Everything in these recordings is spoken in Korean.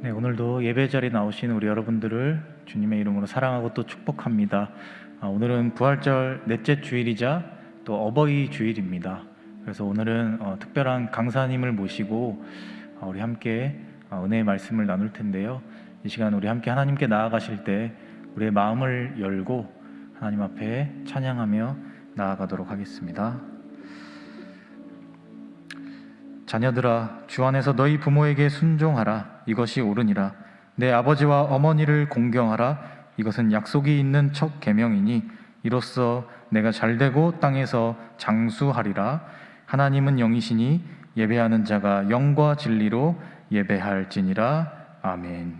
네, 오늘도 예배 자리에 나오신 우리 여러분들을 주님의 이름으로 사랑하고 또 축복합니다. 오늘은 부활절 넷째 주일이자 또 어버이 주일입니다. 그래서 오늘은 특별한 강사님을 모시고 우리 함께 은혜의 말씀을 나눌 텐데요. 이 시간 우리 함께 하나님께 나아가실 때 우리의 마음을 열고 하나님 앞에 찬양하며 나아가도록 하겠습니다. 자녀들아, 주 안에서 너희 부모에게 순종하라. 이것이 옳으니라. 내 아버지와 어머니를 공경하라. 이것은 약속이 있는 첫 계명이니 이로써 내가 잘되고 땅에서 장수하리라. 하나님은 영이시니 예배하는 자가 영과 진리로 예배할지니라. 아멘.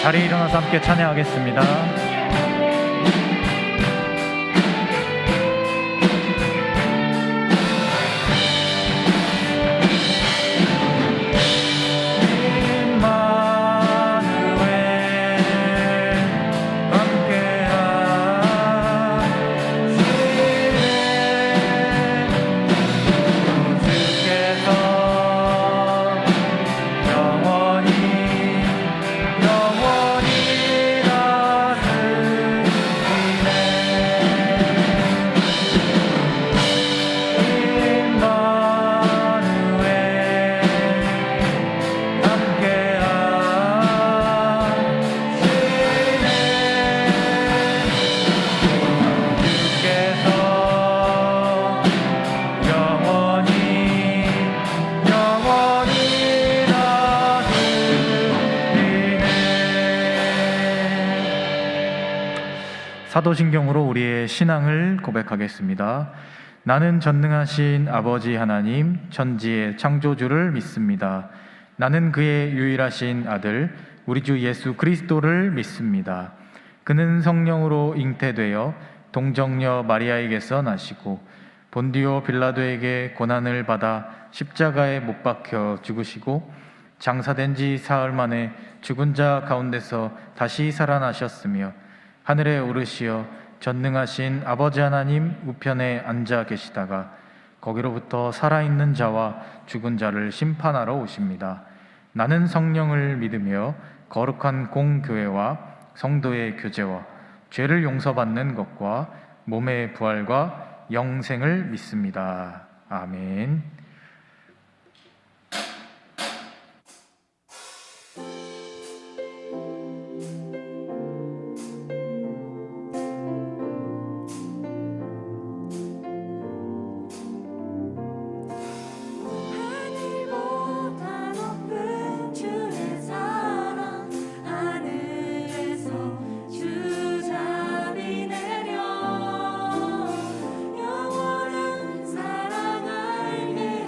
자리에 일어나서 함께 찬양하겠습니다. 사도신경으로 우리의 신앙을 고백하겠습니다. 나는 전능하신 아버지 하나님 천지의 창조주를 믿습니다. 나는 그의 유일하신 아들 우리 주 예수 그리스도를 믿습니다. 그는 성령으로 잉태되어 동정녀 마리아에게서 나시고 본디오 빌라도에게 고난을 받아 십자가에 못 박혀 죽으시고 장사된 지 사흘 만에 죽은 자 가운데서 다시 살아나셨으며 하늘에 오르시어 전능하신 아버지 하나님 우편에 앉아 계시다가 거기로부터 살아있는 자와 죽은 자를 심판하러 오십니다. 나는 성령을 믿으며 거룩한 공교회와 성도의 교제와 죄를 용서받는 것과 몸의 부활과 영생을 믿습니다. 아멘. 영원한 사랑 알게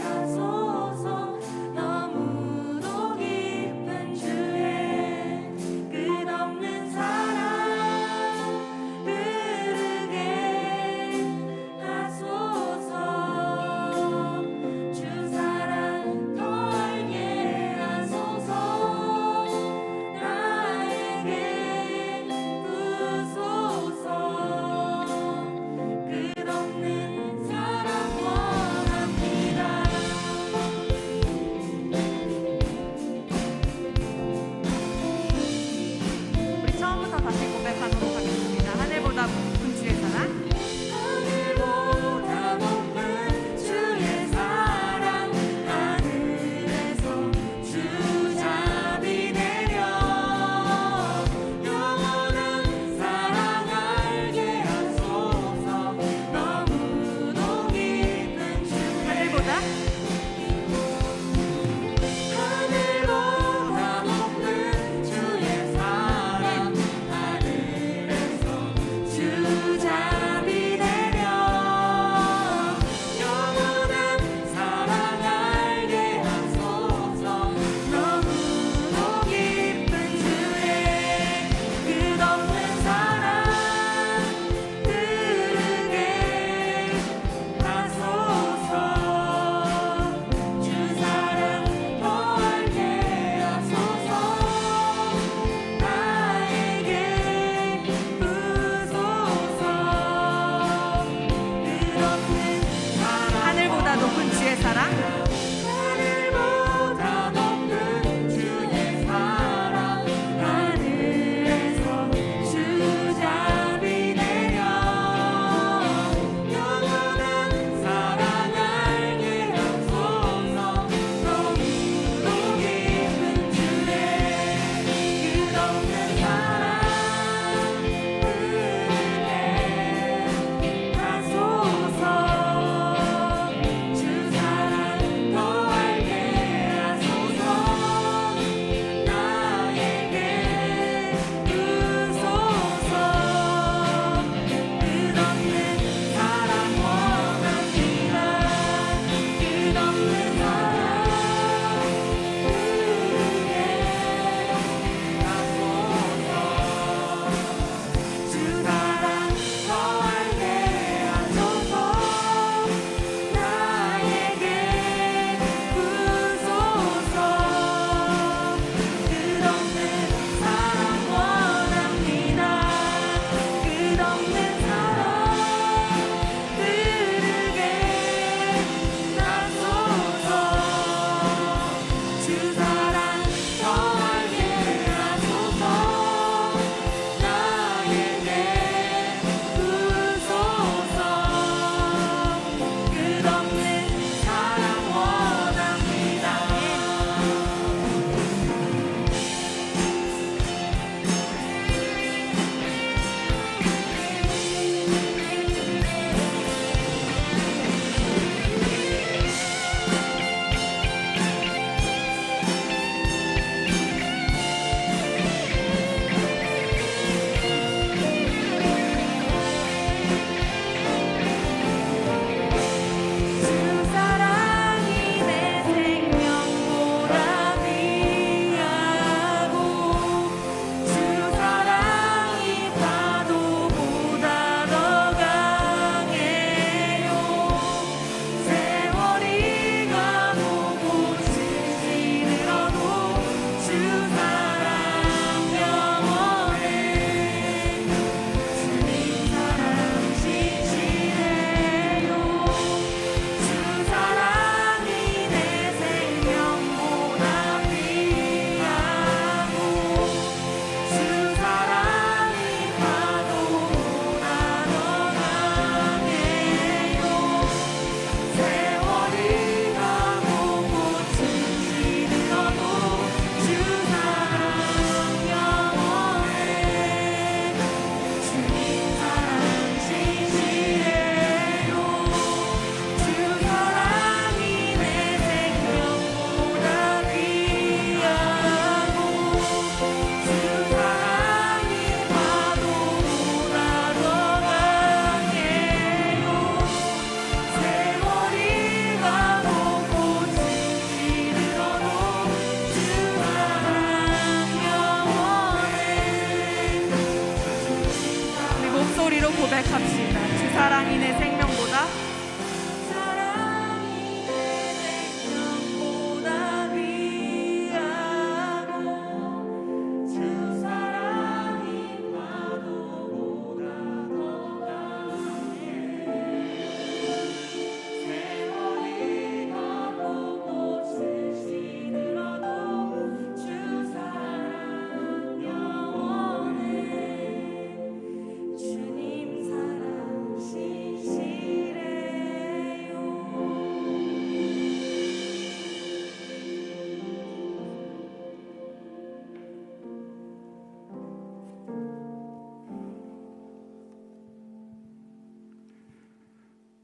소리로 고백합시다. 주 사랑이 내 생명보다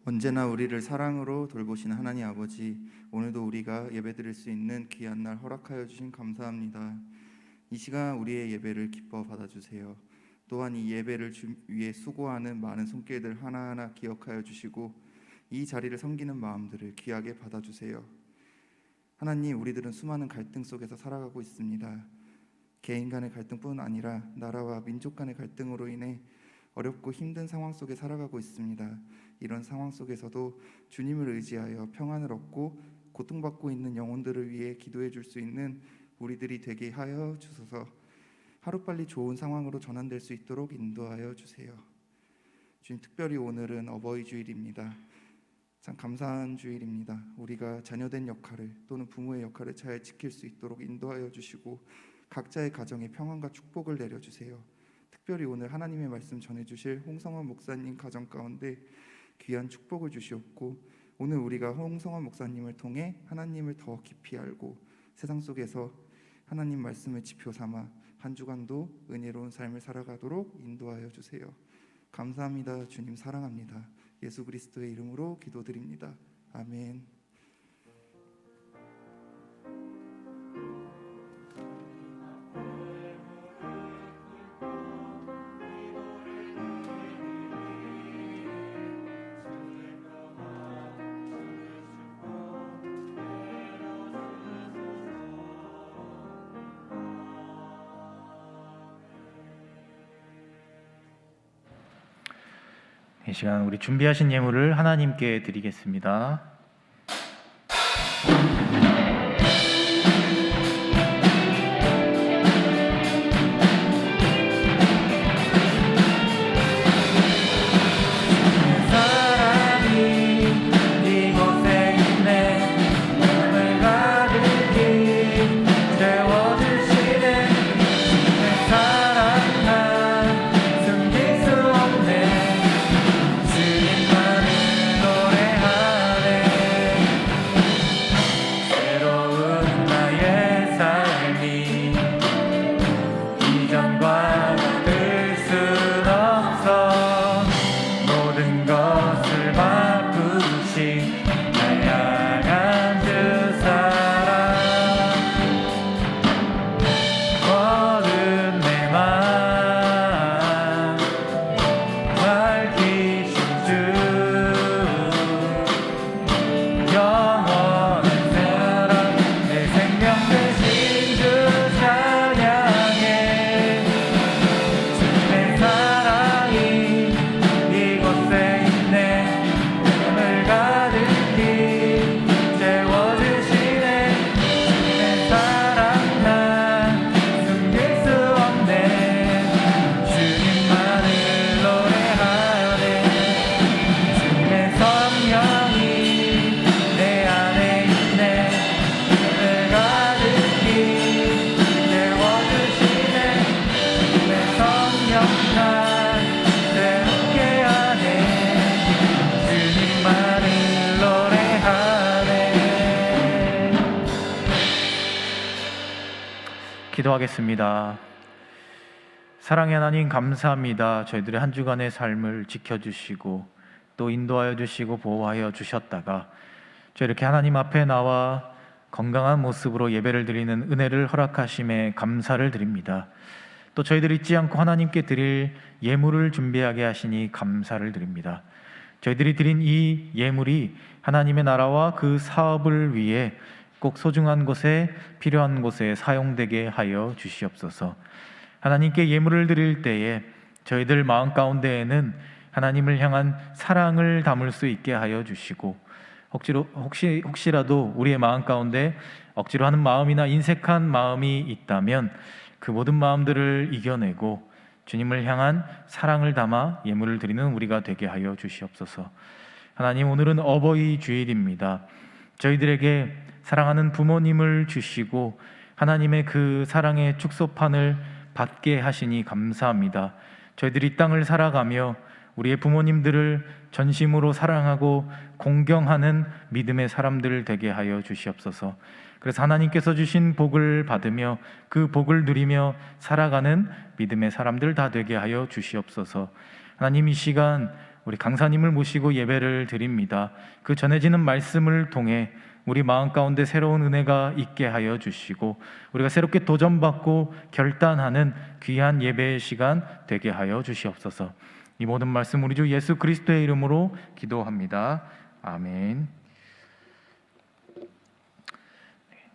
언제나 우리를 사랑으로 돌보시는 하나님 아버지, 오늘도 우리가 예배드릴 수 있는 귀한 날 허락하여 주신 감사합니다. 이 시간 우리의 예배를 기뻐 받아주세요. 또한 이 예배를 위해 수고하는 많은 손길들 하나하나 기억하여 주시고 이 자리를 섬기는 마음들을 귀하게 받아주세요. 하나님, 우리들은 수많은 갈등 속에서 살아가고 있습니다. 개인 간의 갈등뿐 아니라 나라와 민족 간의 갈등으로 인해 어렵고 힘든 상황 속에 살아가고 있습니다. 이런 상황 속에서도 주님을 의지하여 평안을 얻고 고통받고 있는 영혼들을 위해 기도해 줄 수 있는 우리들이 되게 하여 주소서. 하루빨리 좋은 상황으로 전환될 수 있도록 인도하여 주세요. 주님, 특별히 오늘은 어버이 주일입니다. 참 감사한 주일입니다. 우리가 자녀된 역할을 또는 부모의 역할을 잘 지킬 수 있도록 인도하여 주시고 각자의 가정에 평안과 축복을 내려주세요. 특별히 오늘 하나님의 말씀 전해주실 홍성환 목사님 가정 가운데 귀한 축복을 주시옵고, 오늘 우리가 홍성환 목사님을 통해 하나님을 더 깊이 알고 세상 속에서 하나님 말씀을 지표 삼아 한 주간도 은혜로운 삶을 살아가도록 인도하여 주세요. 감사합니다. 주님 사랑합니다. 예수 그리스도의 이름으로 기도드립니다. 아멘. 이 시간 우리 준비하신 예물을 하나님께 드리겠습니다. 기도하겠습니다. 사랑의 하나님, 감사합니다. 저희들의 한 주간의 삶을 지켜주시고 또 인도하여 주시고 보호하여 주셨다가 저 이렇게 하나님 앞에 나와 건강한 모습으로 예배를 드리는 은혜를 허락하심에 감사를 드립니다. 또 저희들 잊지 않고 하나님께 드릴 예물을 준비하게 하시니 감사를 드립니다. 저희들이 드린 이 예물이 하나님의 나라와 그 사업을 위해 꼭 소중한 곳에 필요한 곳에 사용되게 하여 주시옵소서. 하나님께 예물을 드릴 때에 저희들 마음 가운데에는 하나님을 향한 사랑을 담을 수 있게 하여 주시고, 혹시라도 우리의 마음 가운데 억지로 하는 마음이나 인색한 마음이 있다면 그 모든 마음들을 이겨내고 주님을 향한 사랑을 담아 예물을 드리는 우리가 되게 하여 주시옵소서. 하나님, 오늘은 어버이 주일입니다. 저희들에게 사랑하는 부모님을 주시고 하나님의 그 사랑의 축소판을 받게 하시니 감사합니다. 저희들이 이 땅을 살아가며 우리의 부모님들을 전심으로 사랑하고 공경하는 믿음의 사람들 되게 하여 주시옵소서. 그래서 하나님께서 주신 복을 받으며 그 복을 누리며 살아가는 믿음의 사람들 다 되게 하여 주시옵소서. 하나님, 이 시간 우리 강사님을 모시고 예배를 드립니다. 그 전해지는 말씀을 통해 우리 마음 가운데 새로운 은혜가 있게 하여 주시고 우리가 새롭게 도전받고 결단하는 귀한 예배의 시간 되게 하여 주시옵소서. 이 모든 말씀 우리 주 예수 그리스도의 이름으로 기도합니다. 아멘.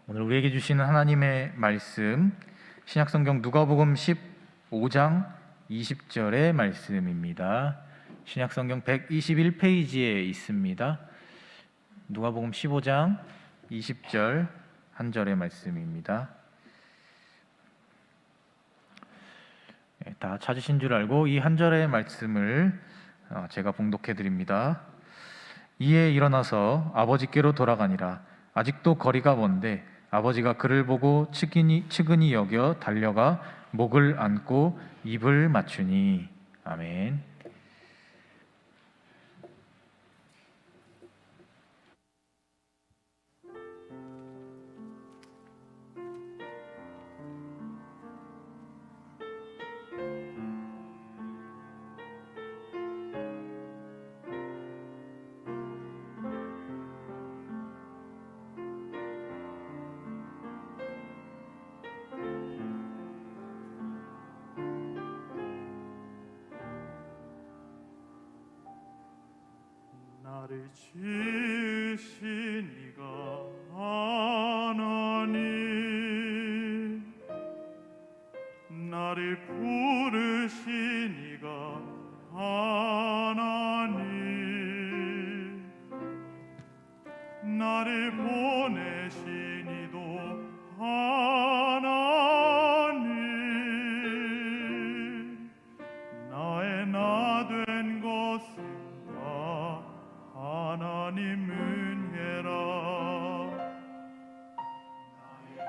오늘 우리에게 주시는 하나님의 말씀, 신약성경 누가복음 15장 20절의 말씀입니다. 신약성경 121페이지에 있습니다. 누가복음 15장 20절 한 절의 말씀입니다. 다 찾으신 줄 알고 이 한 절의 말씀을 제가 봉독해 드립니다. 이에 일어나서 아버지께로 돌아가니라. 아직도 거리가 먼데 아버지가 그를 보고 측은히 여겨 달려가 목을 안고 입을 맞추니. 아멘. 나를 지으신 이가 하나님, 나를 부르신 이가 하나님, 나를 보내신 이도 하나님, 나의 나 된 것은 하나님 은혜라. 나의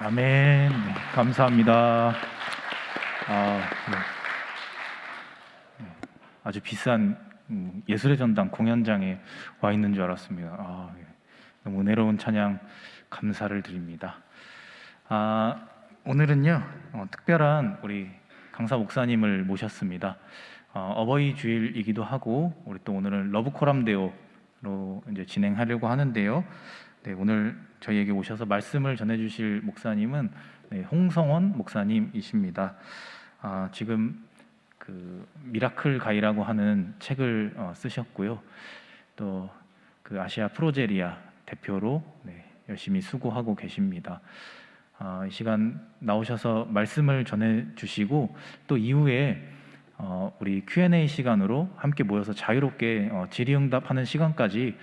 아멘. 네, 감사합니다. 네. 아주 비싼 예술의 전당 공연장에 와 있는 줄 알았습니다. 예. 너무 은혜로운 찬양 감사를 드립니다. 오늘은요 특별한 우리 강사 목사님을 모셨습니다. 어버이 주일이기도 하고 우리 또 오늘은 러브 코람데오로 이제 진행하려고 하는데요. 네, 오늘 저희에게 오셔서 말씀을 전해주실 목사님은 홍성원 목사님이십니다. 지금 그 미라클 가이라고 하는 책을 쓰셨고요. 또 그 아시아 프로제리아 대표로 열심히 수고하고 계십니다. 이 시간 나오셔서 말씀을 전해주시고 또 이후에 우리 Q&A 시간으로 함께 모여서 자유롭게 질의응답하는 시간까지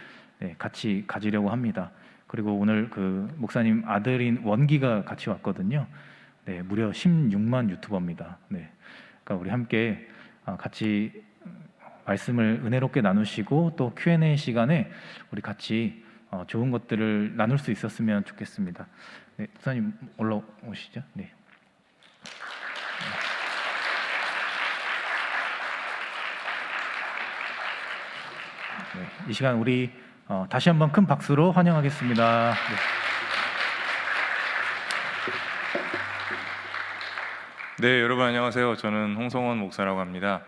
같이 가지려고 합니다. 그리고 오늘 그 목사님 아들인 원기가 같이 왔거든요. 무려 16만 유튜버입니다. 그러니까 우리 함께 같이 말씀을 은혜롭게 나누시고 또 Q&A 시간에 우리 같이 좋은 것들을 나눌 수 있었으면 좋겠습니다. 목사님 올라오시죠. 이 시간 우리 다시 한번 큰 박수로 환영하겠습니다. 네, 여러분 안녕하세요. 저는 홍성원 목사라고 합니다.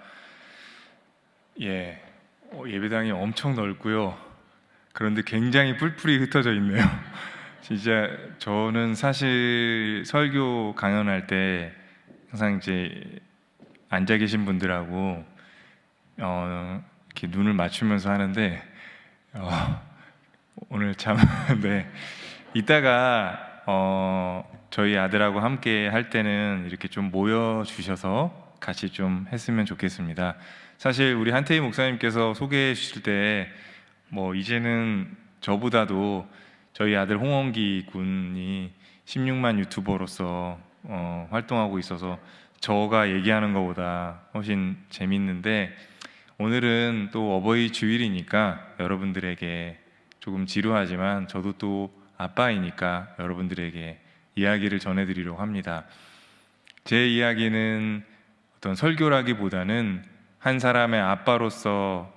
예배당이 엄청 넓고요. 그런데 굉장히 뿔뿔이 흩어져 있네요. 진짜 저는 사실 설교 강연할 때 항상 이제 앉아 계신 분들하고 이렇게 눈을 맞추면서 하는데 오늘 참 이따가 저희 아들하고 함께 할 때는 이렇게 좀 모여 주셔서 같이 좀 했으면 좋겠습니다. 사실 우리 한태희 목사님께서 소개해 주실 때 이제는 저보다도 저희 아들 홍원기 군이 16만 유튜버로서 활동하고 있어서 저가 얘기하는 것보다 훨씬 재밌는데 오늘은 또 어버이 주일이니까 여러분들에게 조금 지루하지만 저도 또 아빠이니까 여러분들에게 이야기를 전해드리려고 합니다. 제 이야기는 어떤 설교라기보다는 한 사람의 아빠로서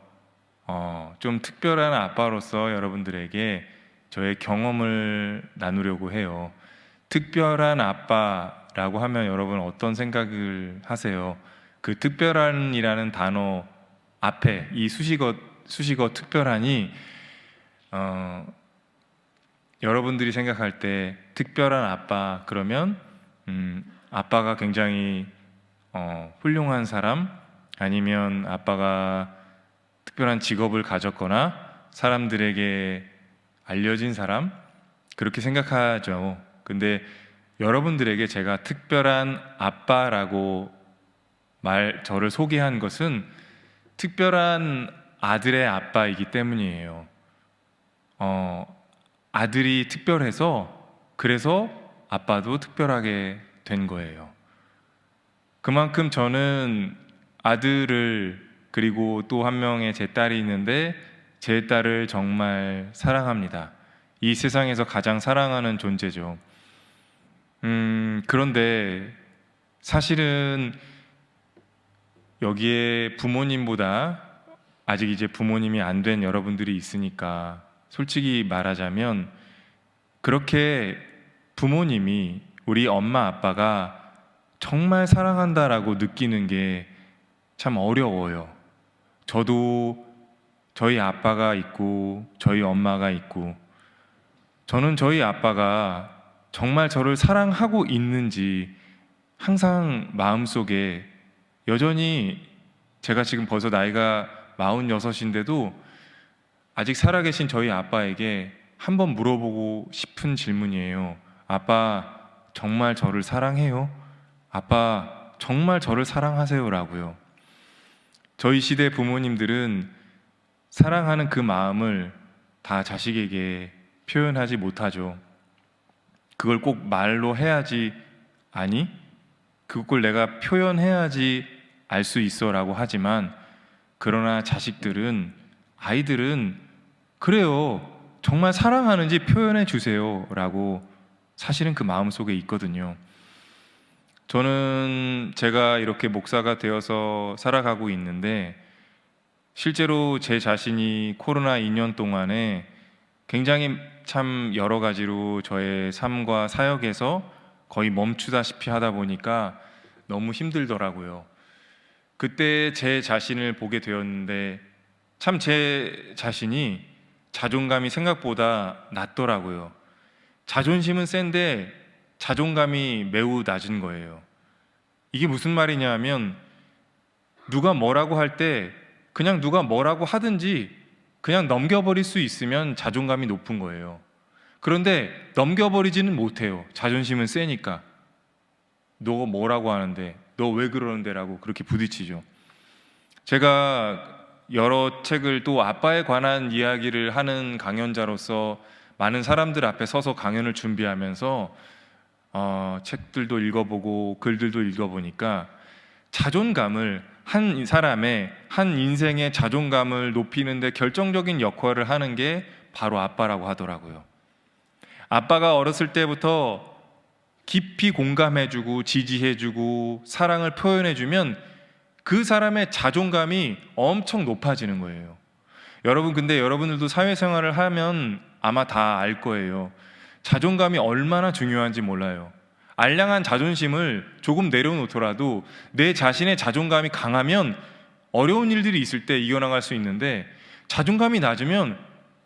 좀 특별한 아빠로서 여러분들에게 저의 경험을 나누려고 해요. 특별한 아빠라고 하면 여러분 어떤 생각을 하세요? 그 특별한이라는 단어 앞에 이 수식어 특별한이 여러분들이 생각할 때 특별한 아빠 그러면 아빠가 굉장히 훌륭한 사람 아니면 아빠가 특별한 직업을 가졌거나 사람들에게 알려진 사람 그렇게 생각하죠. 근데 여러분들에게 제가 특별한 아빠라고 저를 소개한 것은 특별한 아들의 아빠이기 때문이에요. 아들이 특별해서 그래서 아빠도 특별하게 된 거예요. 그만큼 저는 아들을 그리고 또 한 명의 제 딸이 있는데 제 딸을 정말 사랑합니다. 이 세상에서 가장 사랑하는 존재죠. 그런데 사실은 여기에 부모님보다 아직 이제 부모님이 안 된 여러분들이 있으니까 솔직히 말하자면 그렇게 부모님이 우리 엄마 아빠가 정말 사랑한다라고 느끼는 게 참 어려워요. 저도 저희 아빠가 있고 저희 엄마가 있고 저는 저희 아빠가 정말 저를 사랑하고 있는지 항상 마음속에 여전히 제가 지금 벌써 나이가 46인데도 아직 살아계신 저희 아빠에게 한번 물어보고 싶은 질문이에요. 아빠 정말 저를 사랑해요? 아빠 정말 저를 사랑하세요? 라고요. 저희 시대 부모님들은 사랑하는 그 마음을 다 자식에게 표현하지 못하죠. 그걸 꼭 말로 해야지 아니? 그걸 내가 표현해야지 알 수 있어 라고 하지만 그러나 아이들은 그래요 정말 사랑하는지 표현해 주세요 라고 사실은 그 마음속에 있거든요. 저는 제가 이렇게 목사가 되어서 살아가고 있는데 실제로 제 자신이 코로나 2년 동안에 굉장히 참 여러 가지로 저의 삶과 사역에서 거의 멈추다시피 하다 보니까 너무 힘들더라고요. 그때 제 자신을 보게 되었는데 참 제 자신이 자존감이 생각보다 낮더라고요. 자존심은 센데 자존감이 매우 낮은 거예요. 이게 무슨 말이냐 하면 누가 뭐라고 할 때 그냥 누가 뭐라고 하든지 그냥 넘겨버릴 수 있으면 자존감이 높은 거예요. 그런데 넘겨버리지는 못해요. 자존심은 세니까. 너 뭐라고 하는데, 너 왜 그러는데 라고 그렇게 부딪히죠. 제가 여러 책을 또 아빠에 관한 이야기를 하는 강연자로서 많은 사람들 앞에 서서 강연을 준비하면서 책들도 읽어보고 글들도 읽어보니까 자존감을 한 사람의 한 인생의 자존감을 높이는 데 결정적인 역할을 하는 게 바로 아빠라고 하더라고요. 아빠가 어렸을 때부터 깊이 공감해주고 지지해주고 사랑을 표현해주면 그 사람의 자존감이 엄청 높아지는 거예요. 여러분, 근데 여러분들도 사회생활을 하면 아마 다 알 거예요. 자존감이 얼마나 중요한지 몰라요. 알량한 자존심을 조금 내려놓더라도 내 자신의 자존감이 강하면 어려운 일들이 있을 때 이겨나갈 수 있는데 자존감이 낮으면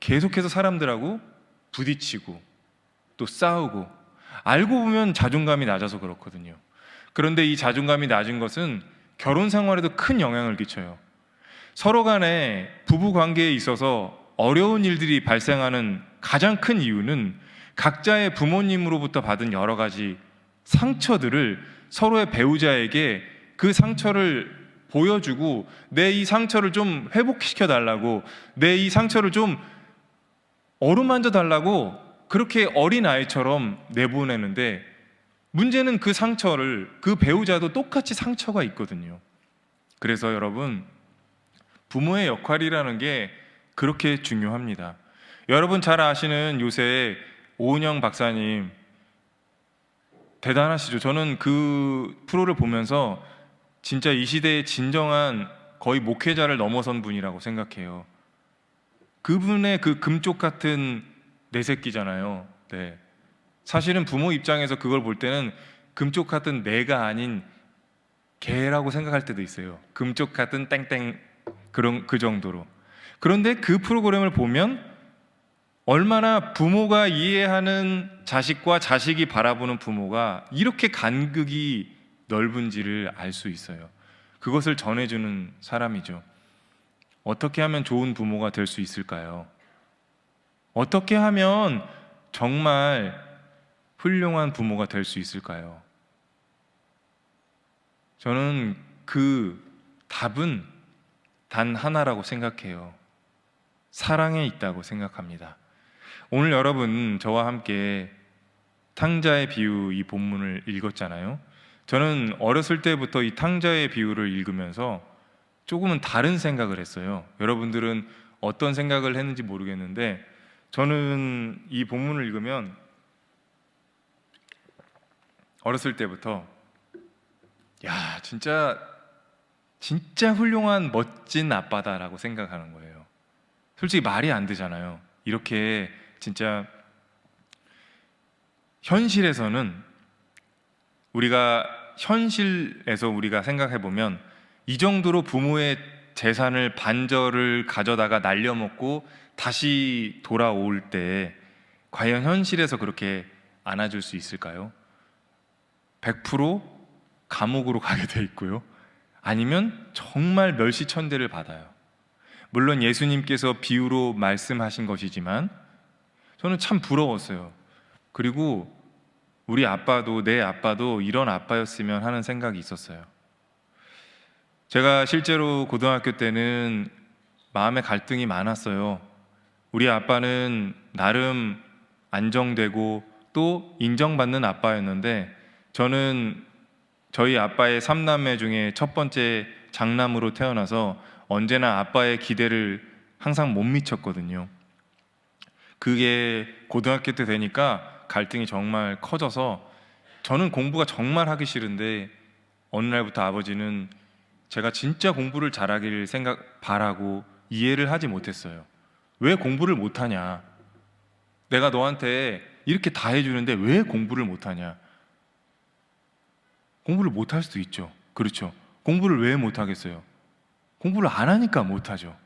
계속해서 사람들하고 부딪히고 또 싸우고 알고 보면 자존감이 낮아서 그렇거든요. 그런데 이 자존감이 낮은 것은 결혼 생활에도 큰 영향을 끼쳐요. 서로 간에 부부 관계에 있어서 어려운 일들이 발생하는 가장 큰 이유는 각자의 부모님으로부터 받은 여러 가지 상처들을 서로의 배우자에게 그 상처를 보여주고 내 이 상처를 좀 회복시켜 달라고, 내 이 상처를 좀 어루만져 달라고 그렇게 어린아이처럼 내보내는데 문제는 그 상처를 그 배우자도 똑같이 상처가 있거든요. 그래서 여러분, 부모의 역할이라는 게 그렇게 중요합니다. 여러분 잘 아시는 요새 오은영 박사님 대단하시죠. 저는 그 프로를 보면서 진짜 이 시대의 진정한 거의 목회자를 넘어선 분이라고 생각해요. 그분의 그 금쪽 같은 내 새끼잖아요. 네. 사실은 부모 입장에서 그걸 볼 때는 금쪽 같은 내가 아닌 개라고 생각할 때도 있어요. 금쪽 같은 땡땡 그런 그 정도로. 그런데 그 프로그램을 보면 얼마나 부모가 이해하는 자식과 자식이 바라보는 부모가 이렇게 간극이 넓은지를 알 수 있어요. 그것을 전해주는 사람이죠. 어떻게 하면 좋은 부모가 될 수 있을까요? 어떻게 하면 정말 훌륭한 부모가 될 수 있을까요? 저는 그 답은 단 하나라고 생각해요. 사랑에 있다고 생각합니다. 오늘 여러분 저와 함께 탕자의 비유 이 본문을 읽었잖아요. 저는 어렸을 때부터 이 탕자의 비유를 읽으면서 조금은 다른 생각을 했어요. 여러분들은 어떤 생각을 했는지 모르겠는데 저는 이 본문을 읽으면 어렸을 때부터 야, 진짜 훌륭한 멋진 아빠다라고 생각하는 거예요. 솔직히 말이 안 되잖아요. 이렇게 진짜 현실에서는 우리가 생각해 보면 이 정도로 부모의 재산을 반절을 가져다가 날려먹고 다시 돌아올 때 과연 현실에서 그렇게 안아줄 수 있을까요? 100% 감옥으로 가게 돼 있고요. 아니면 정말 멸시천대를 받아요. 물론 예수님께서 비유로 말씀하신 것이지만 저는 참 부러웠어요. 그리고 우리 아빠도 내 아빠도 이런 아빠였으면 하는 생각이 있었어요. 제가 실제로 고등학교 때는 마음의 갈등이 많았어요. 우리 아빠는 나름 안정되고 또 인정받는 아빠였는데 저는 저희 아빠의 3남매 중에 첫 번째 장남으로 태어나서 언제나 아빠의 기대를 항상 못 미쳤거든요. 그게 고등학교 때 되니까 갈등이 정말 커져서 저는 공부가 정말 하기 싫은데 어느 날부터 아버지는 제가 진짜 공부를 잘하기를 바라고 이해를 하지 못했어요. 왜 공부를 못하냐? 내가 너한테 이렇게 다 해주는데 왜 공부를 못하냐? 공부를 못할 수도 있죠. 그렇죠. 공부를 왜 못하겠어요? 공부를 안 하니까 못하죠.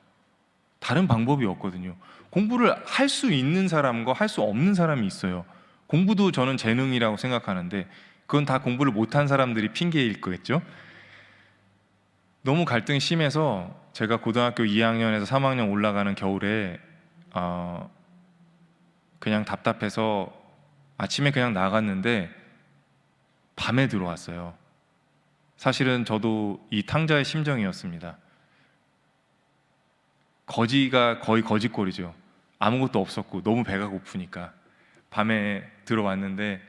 다른 방법이 없거든요. 공부를 할 수 있는 사람과 할 수 없는 사람이 있어요. 공부도 저는 재능이라고 생각하는데 그건 다 공부를 못한 사람들이 핑계일 거겠죠. 너무 갈등이 심해서 제가 고등학교 2학년에서 3학년 올라가는 겨울에 그냥 답답해서 아침에 그냥 나갔는데 밤에 들어왔어요. 사실은 저도 이 탕자의 심정이었습니다. 거지가 거의 거지꼴이죠. 아무것도 없었고 너무 배가 고프니까 밤에 들어왔는데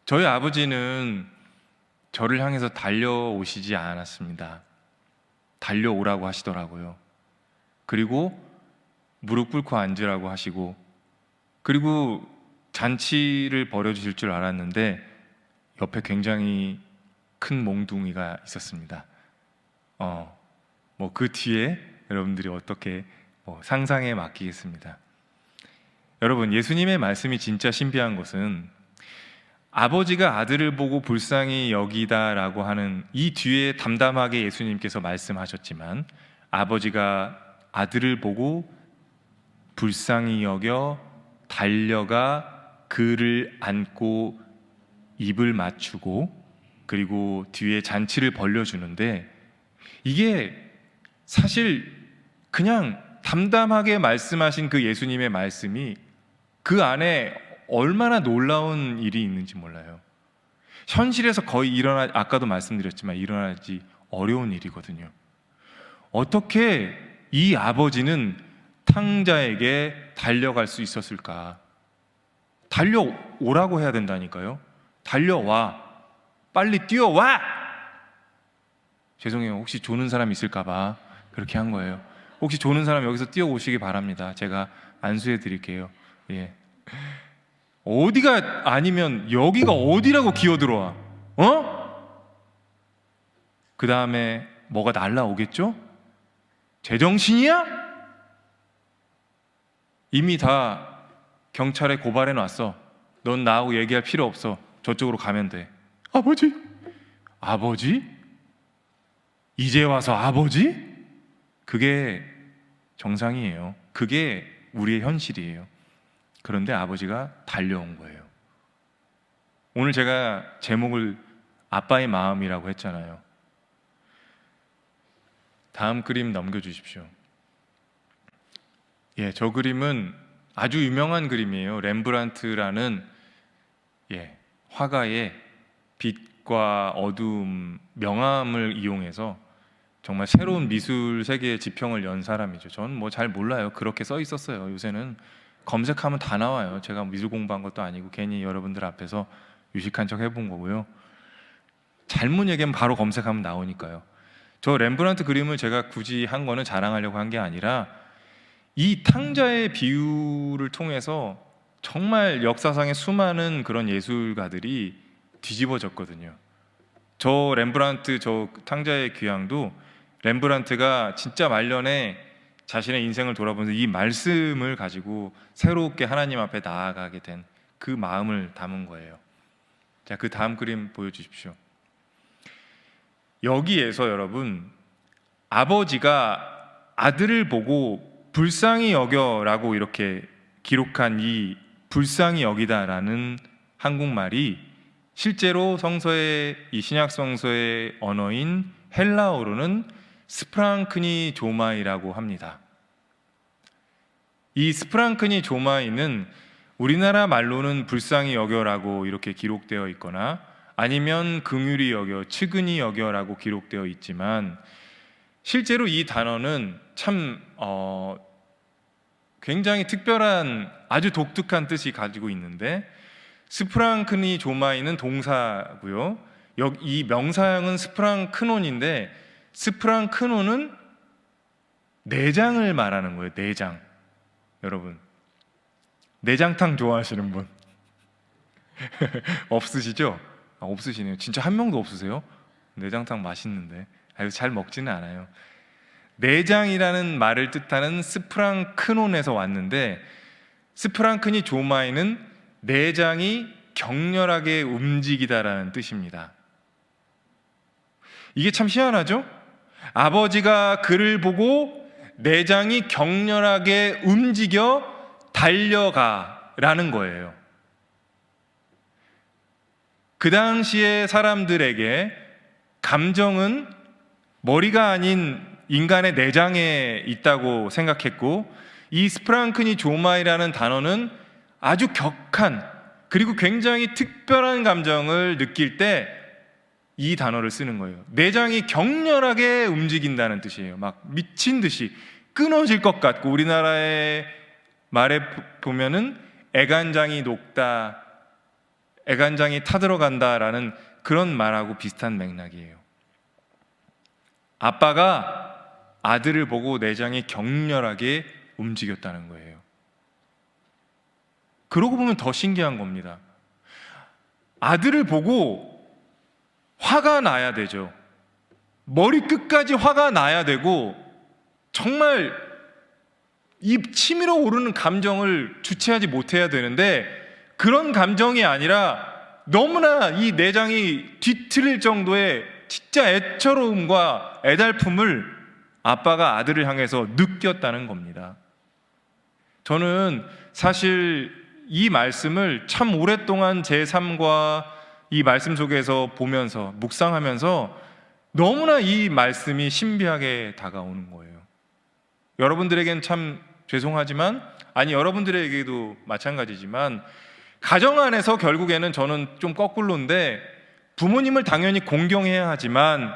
저희 아버지는 저를 향해서 달려오시지 않았습니다. 달려오라고 하시더라고요. 그리고 무릎 꿇고 앉으라고 하시고, 그리고 잔치를 벌여주실 줄 알았는데 옆에 굉장히 큰 몽둥이가 있었습니다. 뭐 그 뒤에 여러분들이 어떻게 상상에 맡기겠습니다. 여러분, 예수님의 말씀이 진짜 신비한 것은 아버지가 아들을 보고 불쌍히 여기다라고 하는 이 뒤에 담담하게 예수님께서 말씀하셨지만 아버지가 아들을 보고 불쌍히 여겨 달려가 그를 안고 입을 맞추고 그리고 뒤에 잔치를 벌려주는데, 이게 사실 그냥 담담하게 말씀하신 그 예수님의 말씀이 그 안에 얼마나 놀라운 일이 있는지 몰라요. 현실에서 거의 아까도 말씀드렸지만 일어나지 어려운 일이거든요. 어떻게 이 아버지는 탕자에게 달려갈 수 있었을까? 달려오라고 해야 된다니까요. 달려와, 빨리 뛰어와. 죄송해요, 혹시 조는 사람 있을까 봐 그렇게 한 거예요. 혹시 조는 사람 여기서 뛰어오시기 바랍니다. 제가 안수해 드릴게요. 예. 어디가 아니면 여기가 어디라고 기어들어와? 그 다음에 뭐가 날라오겠죠? 제정신이야? 이미 다 경찰에 고발해 놨어. 넌 나하고 얘기할 필요 없어. 저쪽으로 가면 돼. 아버지? 아버지? 이제 와서 아버지? 그게 정상이에요. 그게 우리의 현실이에요. 그런데 아버지가 달려온 거예요. 오늘 제가 제목을 아빠의 마음이라고 했잖아요. 다음 그림 넘겨주십시오. 예, 저 그림은 아주 유명한 그림이에요. 렘브란트라는 화가의 빛과 어두움, 명암을 이용해서 정말 새로운 미술 세계의 지평을 연 사람이죠. 저는 뭐 잘 몰라요. 그렇게 써 있었어요. 요새는 검색하면 다 나와요. 제가 미술 공부한 것도 아니고 괜히 여러분들 앞에서 유식한 척 해본 거고요. 잘못 얘기하면 바로 검색하면 나오니까요. 저 렘브란트 그림을 제가 굳이 한 거는 자랑하려고 한 게 아니라 이 탕자의 비유를 통해서 정말 역사상의 수많은 그런 예술가들이 뒤집어졌거든요. 저 렘브란트, 저 탕자의 귀향도 렘브란트가 진짜 말년에 자신의 인생을 돌아보면서 이 말씀을 가지고 새롭게 하나님 앞에 나아가게 된 그 마음을 담은 거예요. 자, 그 다음 그림 보여주십시오. 여기에서 여러분, 아버지가 아들을 보고 불쌍히 여겨라고 이렇게 기록한 이 불쌍히 여기다라는 한국말이 실제로 성서의 이 신약 성서의 언어인 헬라어로는 스프랑크니 조마이라고 합니다. 이 스프랑크니 조마이는 우리나라 말로는 불쌍히 여겨라고 이렇게 기록되어 있거나 아니면 긍휼히 여겨, 측은히 여겨라고 기록되어 있지만 실제로 이 단어는 참 굉장히 특별한 아주 독특한 뜻이 가지고 있는데, 스프랑크니 조마이는 동사고요. 이 명사형은 스프랑크논인데 스프랑크논은 내장을 말하는 거예요. 내장. 여러분, 내장탕 좋아하시는 분? 없으시죠? 없으시네요. 진짜 한 명도 없으세요? 내장탕 맛있는데. 아유, 잘 먹지는 않아요. 내장이라는 말을 뜻하는 스프랑크논에서 왔는데, 스프랑크니 조마이는 내장이 격렬하게 움직이다라는 뜻입니다. 이게 참 희한하죠? 아버지가 그를 보고 내장이 격렬하게 움직여 달려가라는 거예요. 그 당시의 사람들에게 감정은 머리가 아닌 인간의 내장에 있다고 생각했고, 이 스프랑크니 조마이라는 단어는 아주 격한 그리고 굉장히 특별한 감정을 느낄 때 이 단어를 쓰는 거예요. 내장이 격렬하게 움직인다는 뜻이에요. 막 미친 듯이 끊어질 것 같고, 우리나라의 말에 보면은 애간장이 녹다, 애간장이 타들어간다라는 그런 말하고 비슷한 맥락이에요. 아빠가 아들을 보고 내장이 격렬하게 움직였다는 거예요. 그러고 보면 더 신기한 겁니다. 아들을 보고 화가 나야 되죠. 머리 끝까지 화가 나야 되고, 정말 이 치밀어 오르는 감정을 주체하지 못해야 되는데, 그런 감정이 아니라 너무나 이 내장이 뒤틀릴 정도의 진짜 애처로움과 애달픔을 아빠가 아들을 향해서 느꼈다는 겁니다. 저는 사실 이 말씀을 참 오랫동안 제 삶과 이 말씀 속에서 보면서 묵상하면서 너무나 이 말씀이 신비하게 다가오는 거예요. 여러분들에겐 참 죄송하지만, 아니 여러분들에게도 마찬가지지만, 가정 안에서 결국에는 저는 좀 거꾸로인데, 부모님을 당연히 공경해야 하지만,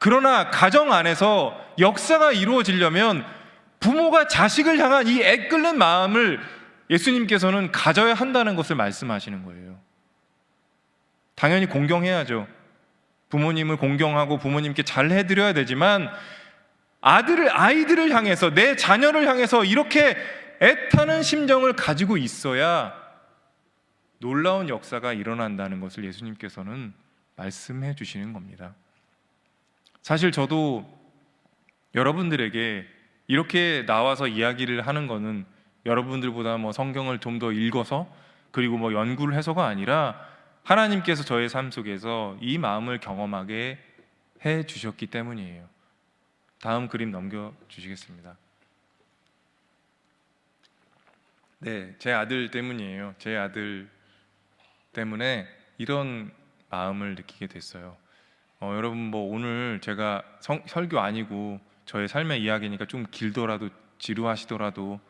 그러나 가정 안에서 역사가 이루어지려면 부모가 자식을 향한 이 애끓는 마음을 예수님께서는 가져야 한다는 것을 말씀하시는 거예요. 당연히 공경해야죠. 부모님을 공경하고 부모님께 잘 해드려야 되지만, 아이들을 향해서, 내 자녀를 향해서 이렇게 애타는 심정을 가지고 있어야 놀라운 역사가 일어난다는 것을 예수님께서는 말씀해 주시는 겁니다. 사실 저도 여러분들에게 이렇게 나와서 이야기를 하는 거는 여러분들보다 뭐 성경을 좀 더 읽어서 그리고 뭐 연구를 해서가 아니라, 하나님께서 저의 삶 속에서 이 마음을 경험하게 해 주셨기 때문이에요. 다음 그림 넘겨 주시겠습니다. 네, 제 아들 때문이에요. 제 아들 때문에 이런 마음을 느끼게 됐어요. 여러분, 뭐 오늘 제가 설교 아니고 저의 삶의 이야기니까 좀 길더라도, 지루하시더라도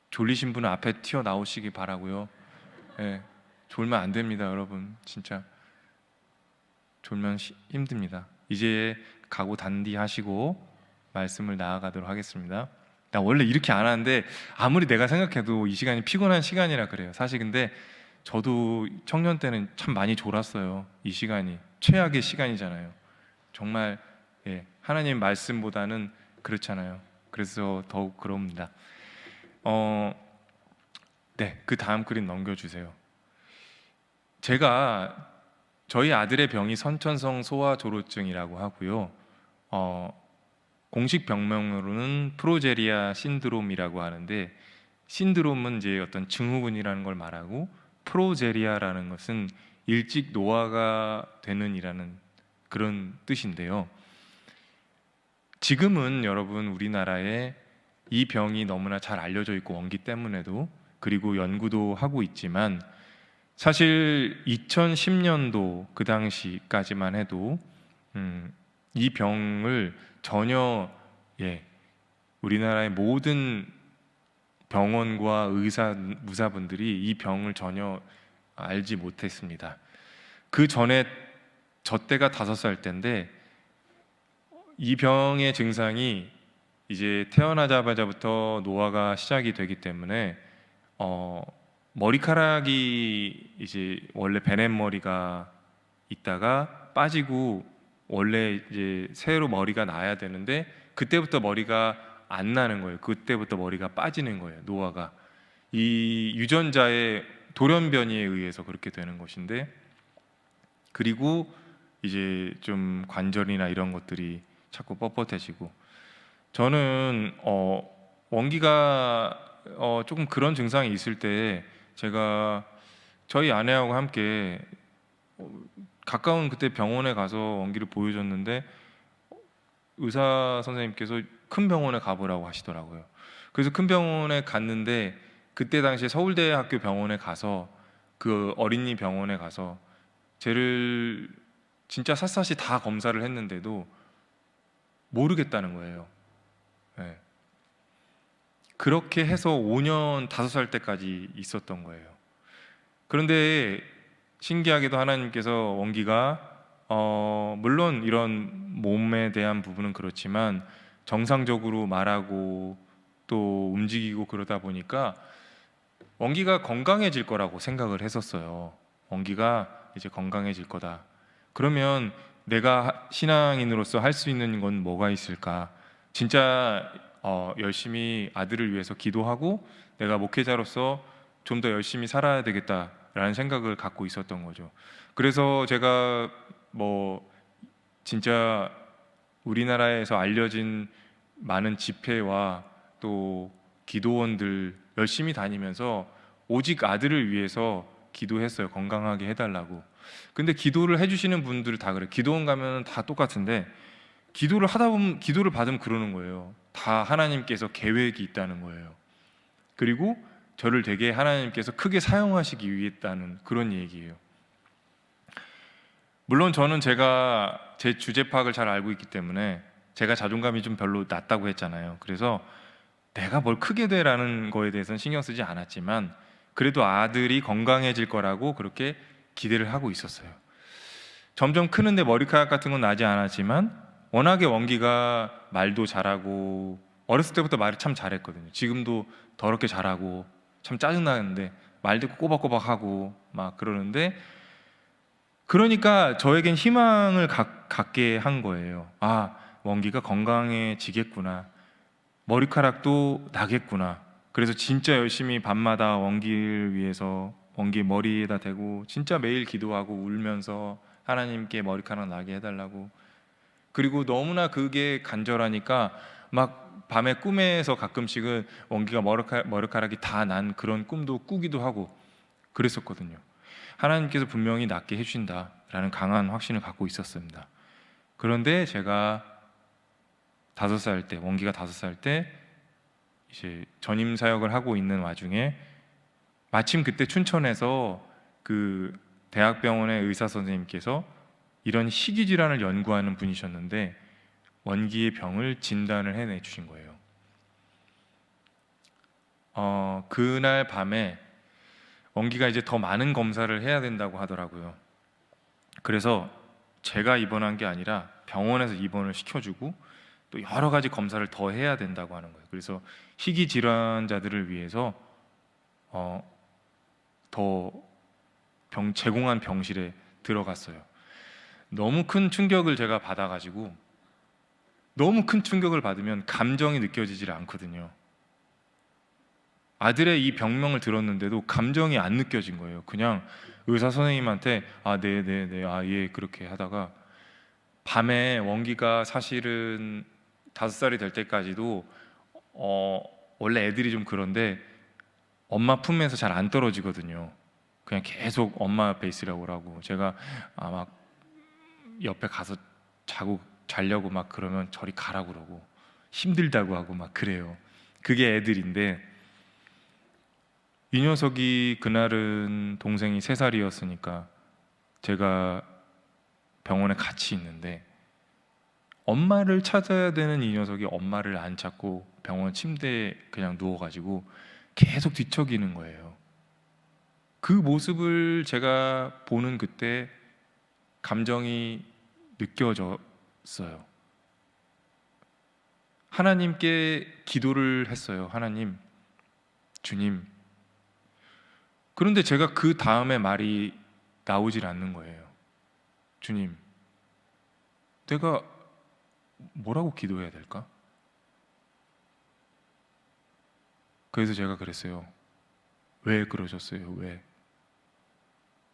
졸리신 분은 앞에 튀어나오시기 바라고요. 네, 졸면 안 됩니다, 여러분. 진짜 졸면 힘듭니다. 이제 각오 단디 하시고 말씀을 나아가도록 하겠습니다. 나 원래 이렇게 안 하는데 아무리 내가 생각해도 이 시간이 피곤한 시간이라 그래요. 사실 근데 저도 청년 때는 참 많이 졸았어요. 이 시간이 최악의 시간이잖아요. 정말 하나님 말씀보다는 그렇잖아요. 그래서 더욱 그럽니다. 네, 그 다음 그림 넘겨주세요. 제가 저희 아들의 병이 선천성 소아조로증이라고 하고요. 공식 병명으로는 프로제리아 신드롬이라고 하는데, 신드롬은 이제 어떤 증후군이라는 걸 말하고, 프로제리아라는 것은 일찍 노화가 되는 이라는 그런 뜻인데요. 지금은 여러분 우리나라에 이 병이 너무나 잘 알려져 있고 원기 때문에도, 그리고 연구도 하고 있지만, 사실 2010년도 그 당시까지만 해도 이 병을 전혀 우리나라의 모든 병원과 무사분들이 이 병을 전혀 알지 못했습니다. 그 전에 저 때가 5살 때인데, 이 병의 증상이 이제 태어나자마자부터 노화가 시작이 되기 때문에 머리카락이 이제 원래 베넷머리가 있다가 빠지고 원래 이제 새로 머리가 나야 되는데, 그때부터 머리가 안 나는 거예요. 그때부터 머리가 빠지는 거예요. 노화가 이 유전자에 돌연변이에 의해서 그렇게 되는 것인데, 그리고 이제 좀 관절이나 이런 것들이 자꾸 뻣뻣해지고, 저는 원기가 조금 그런 증상이 있을 때 제가 저희 아내하고 함께 가까운 그때 병원에 가서 원기를 보여줬는데 의사 선생님께서 큰 병원에 가보라고 하시더라고요. 그래서 큰 병원에 갔는데 그때 당시에 서울대학교 병원에 가서 그 어린이 병원에 가서 쟤를 진짜 샅샅이 다 검사를 했는데도 모르겠다는 거예요. 네. 그렇게 해서 5년 5살 때까지 있었던 거예요. 그런데 신기하게도 하나님께서 원기가 물론 이런 몸에 대한 부분은 그렇지만 정상적으로 말하고 또 움직이고 그러다 보니까 원기가 건강해질 거라고 생각을 했었어요. 원기가 이제 건강해질 거다. 그러면 내가 신앙인으로서 할 수 있는 건 뭐가 있을까? 진짜 열심히 아들을 위해서 기도하고 내가 목회자로서 좀 더 열심히 살아야 되겠다라는 생각을 갖고 있었던 거죠. 그래서 제가 뭐 진짜 우리나라에서 알려진 많은 집회와 또 기도원들 열심히 다니면서 오직 아들을 위해서 기도했어요. 건강하게 해달라고. 근데 기도를 해주시는 분들 다 그래. 기도원 가면 다 똑같은데 기도를 하다 보면 기도를 받으면 그러는 거예요. 다 하나님께서 계획이 있다는 거예요. 그리고 저를 되게 하나님께서 크게 사용하시기 위해 했다는 그런 얘기예요. 물론 저는 제가 제 주제 파악을 잘 알고 있기 때문에 제가 자존감이 좀 별로 낮다고 했잖아요. 그래서 내가 뭘 크게 돼라는 거에 대해서는 신경 쓰지 않았지만 그래도 아들이 건강해질 거라고 그렇게 기대를 하고 있었어요. 점점 크는데 머리카락 같은 건 나지 않았지만 워낙에 원기가 말도 잘하고 어렸을 때부터 말을 참 잘했거든요. 지금도 더럽게 잘하고 참 짜증나는데 말 듣고 꼬박꼬박하고 막 그러는데, 그러니까 저에겐 희망을 갖게 한 거예요. 아, 원기가 건강해지겠구나. 머리카락도 나겠구나. 그래서 진짜 열심히 밤마다 원기를 위해서 원기 머리에다 대고 진짜 매일 기도하고 울면서 하나님께 머리카락 나게 해달라고. 그리고 너무나 그게 간절하니까 막 밤에 꿈에서 가끔씩은 원기가 머리카락이 다 난 그런 꿈도 꾸기도 하고 그랬었거든요. 하나님께서 분명히 낫게 해주신다라는 강한 확신을 갖고 있었습니다. 그런데 제가 5살 때, 원기가 5살 때 이제 전임 사역을 하고 있는 와중에 마침 그때 춘천에서 그 대학병원의 의사 선생님께서 이런 희귀 질환을 연구하는 분이셨는데 원기의 병을 진단을 해내 주신 거예요. 그날 밤에 원기가 이제 더 많은 검사를 해야 된다고 하더라고요. 그래서 제가 입원한 게 아니라 병원에서 입원을 시켜주고 또 여러 가지 검사를 더 해야 된다고 하는 거예요. 그래서 희귀 질환자들을 위해서 더 제공한 병실에 들어갔어요. 너무 큰 충격을 제가 받아가지고, 너무 큰 충격을 받으면 감정이 느껴지질 않거든요. 아들의 이 병명을 들었는데도 감정이 안 느껴진 거예요. 그냥 의사 선생님한테 아, 네, 아, 예, 그렇게 하다가 밤에 원기가 사실은 5살이 될 때까지도 원래 애들이 좀 그런데 엄마 품에서 잘 안 떨어지거든요. 그냥 계속 엄마 옆에 있으라고 하고, 제가 막 옆에 가서 자려고 막 그러면 저리 가라고 그러고 힘들다고 하고 막 그래요. 그게 애들인데, 이 녀석이 그날은 동생이 3살이었으니까 제가 병원에 같이 있는데 엄마를 찾아야 되는 이 녀석이 엄마를 안 찾고 병원 침대에 그냥 누워가지고 계속 뒤척이는 거예요. 그 모습을 제가 보는 그때 감정이 느껴졌어요. 하나님께 기도를 했어요. 하나님, 주님. 그런데 제가 그 다음에 말이 나오질 않는 거예요. 주님, 내가 뭐라고 기도해야 될까? 그래서 제가 그랬어요. 왜 그러셨어요? 왜?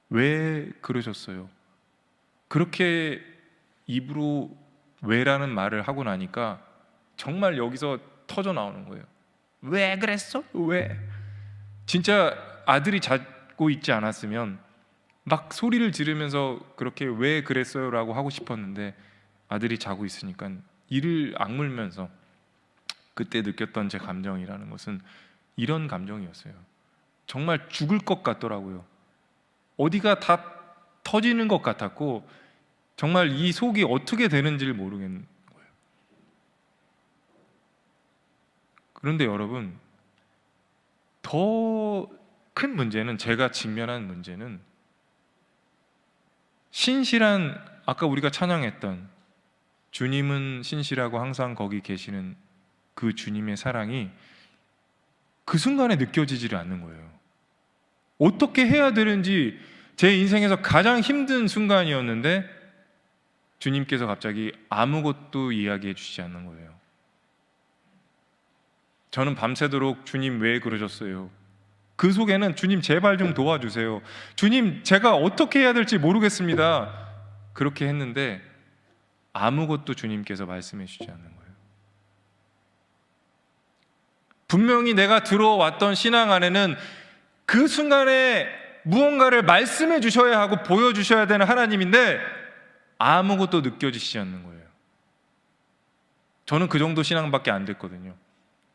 왜 그러셨어요? 그렇게 입으로 왜라는 말을 하고 나니까 정말 여기서 터져 나오는 거예요. 왜 그랬어? 왜? 진짜 아들이 자고 있지 않았으면 막 소리를 지르면서 그렇게 왜 그랬어요? 라고 하고 싶었는데 아들이 자고 있으니까 이를 악물면서 그때 느꼈던 제 감정이라는 것은 이런 감정이었어요. 정말 죽을 것 같더라고요. 어디가 다 터지는 것 같았고 정말 이 속이 어떻게 되는지를 모르겠는 거예요. 그런데 여러분, 더 큰 문제는, 제가 직면한 문제는 신실한, 아까 우리가 찬양했던 주님은 신실하고 항상 거기 계시는 그 주님의 사랑이 그 순간에 느껴지지를 않는 거예요. 어떻게 해야 되는지 제 인생에서 가장 힘든 순간이었는데 주님께서 갑자기 아무것도 이야기해 주시지 않는 거예요. 저는 밤새도록 주님 왜 그러셨어요? 그 속에는 주님 제발 좀 도와주세요. 주님 제가 어떻게 해야 될지 모르겠습니다. 그렇게 했는데 아무것도 주님께서 말씀해 주지 않는 거예요. 분명히 내가 들어왔던 신앙 안에는 그 순간에 무언가를 말씀해 주셔야 하고 보여주셔야 되는 하나님인데 아무것도 느껴지시지 않는 거예요. 저는 그 정도 신앙밖에 안 됐거든요.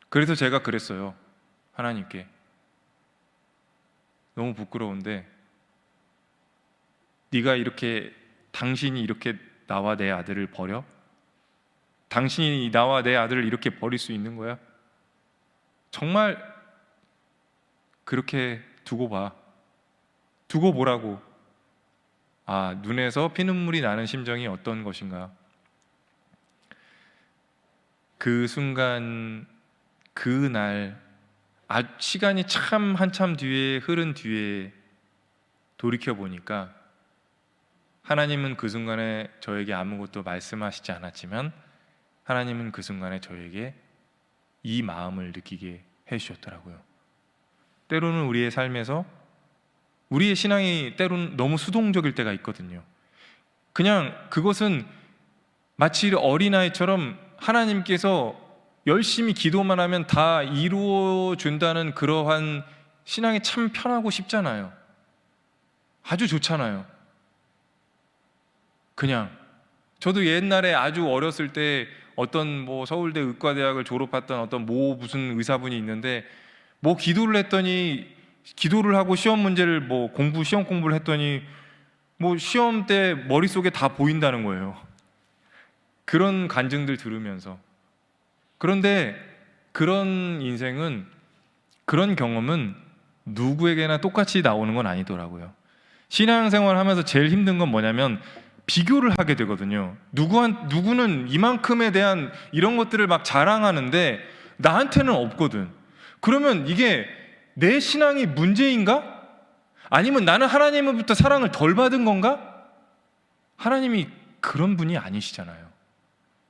그래서 제가 그랬어요. 하나님께 너무 부끄러운데 네가 이렇게, 당신이 이렇게 나와 내 아들을 버려? 당신이 나와 내 아들을 이렇게 버릴 수 있는 거야? 정말 그렇게 두고 봐. 두고 보라고. 아, 눈에서 피눈물이 나는 심정이 어떤 것인가? 그 순간, 그날, 시간이 참 한참 뒤에 흐른 뒤에 돌이켜 보니까 하나님은 그 순간에 저에게 아무것도 말씀하시지 않았지만 하나님은 그 순간에 저에게 이 마음을 느끼게 해주셨더라고요. 때로는 우리의 삶에서 우리의 신앙이 때로는 너무 수동적일 때가 있거든요. 그냥 그것은 마치 어린아이처럼 하나님께서 열심히 기도만 하면 다 이루어 준다는 그러한 신앙이 참 편하고 쉽잖아요. 아주 좋잖아요. 그냥 저도 옛날에 아주 어렸을 때 어떤 서울대 의과대학을 졸업했던 어떤 무슨 의사분이 있는데 기도를 했더니, 기도를 하고 시험 문제를 시험 공부를 했더니 시험 때 머릿속에 다 보인다는 거예요. 그런 간증들 들으면서. 그런데 그런 인생은, 그런 경험은 누구에게나 똑같이 나오는 건 아니더라고요. 신앙생활 하면서 제일 힘든 건 뭐냐면 비교를 하게 되거든요. 누구는 이만큼에 대한 이런 것들을 막 자랑하는데 나한테는 없거든. 그러면 이게 내 신앙이 문제인가? 아니면 나는 하나님으로부터 사랑을 덜 받은 건가? 하나님이 그런 분이 아니시잖아요.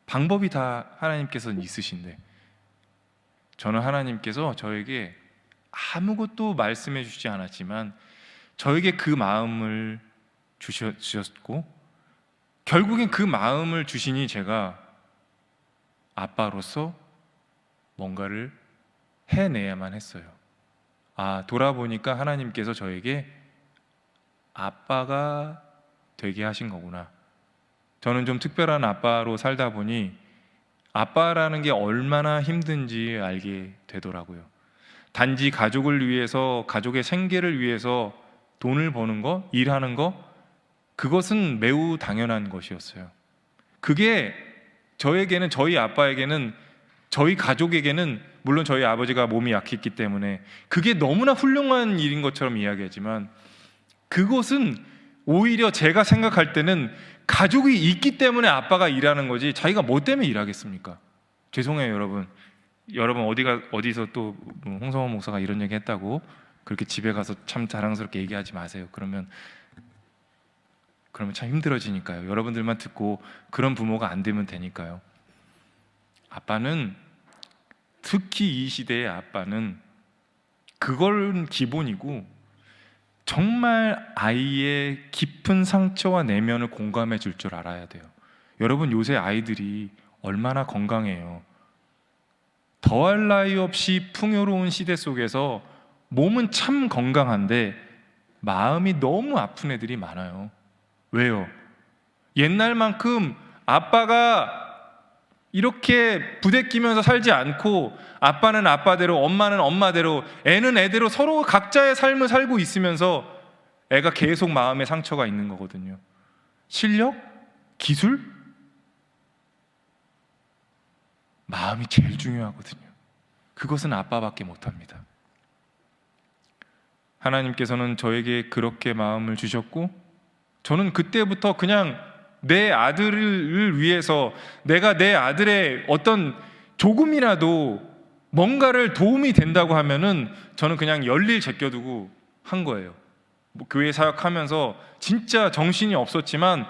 방법이 다 하나님께서는 있으신데, 저는 하나님께서 저에게 아무것도 말씀해 주지 않았지만 저에게 그 마음을 주셨고, 결국엔 그 마음을 주시니 제가 아빠로서 뭔가를 해내야만 했어요. 돌아보니까 하나님께서 저에게 아빠가 되게 하신 거구나. 저는 좀 특별한 아빠로 살다 보니 아빠라는 게 얼마나 힘든지 알게 되더라고요. 단지 가족을 위해서, 가족의 생계를 위해서 돈을 버는 거, 일하는 거, 그것은 매우 당연한 것이었어요. 그게 저에게는, 저희 아빠에게는, 저희 가족에게는, 물론 저희 아버지가 몸이 약했기 때문에 그게 너무나 훌륭한 일인 것처럼 이야기하지만 그것은 오히려 제가 생각할 때는 가족이 있기 때문에 아빠가 일하는 거지 자기가 뭐 때문에 일하겠습니까? 죄송해요, 여러분. 여러분 어디서 또 홍성원 목사가 이런 얘기 했다고 그렇게 집에 가서 참 자랑스럽게 얘기하지 마세요. 그러면 참 힘들어지니까요. 여러분들만 듣고 그런 부모가 안 되면 되니까요. 아빠는, 특히 이 시대의 아빠는 그걸 기본이고, 정말 아이의 깊은 상처와 내면을 공감해 줄 줄 알아야 돼요. 여러분, 요새 아이들이 얼마나 건강해요. 더할 나위 없이 풍요로운 시대 속에서 몸은 참 건강한데 마음이 너무 아픈 애들이 많아요. 왜요? 옛날만큼 아빠가 이렇게 부대끼면서 살지 않고 아빠는 아빠대로, 엄마는 엄마대로, 애는 애대로 서로 각자의 삶을 살고 있으면서 애가 계속 마음에 상처가 있는 거거든요. 실력? 기술? 마음이 제일 중요하거든요. 그것은 아빠밖에 못합니다. 하나님께서는 저에게 그렇게 마음을 주셨고, 저는 그때부터 그냥 내 아들을 위해서 내가 내 아들의 어떤 조금이라도 뭔가를 도움이 된다고 하면은 저는 그냥 열일 제껴두고 한 거예요. 뭐 교회 사역하면서 진짜 정신이 없었지만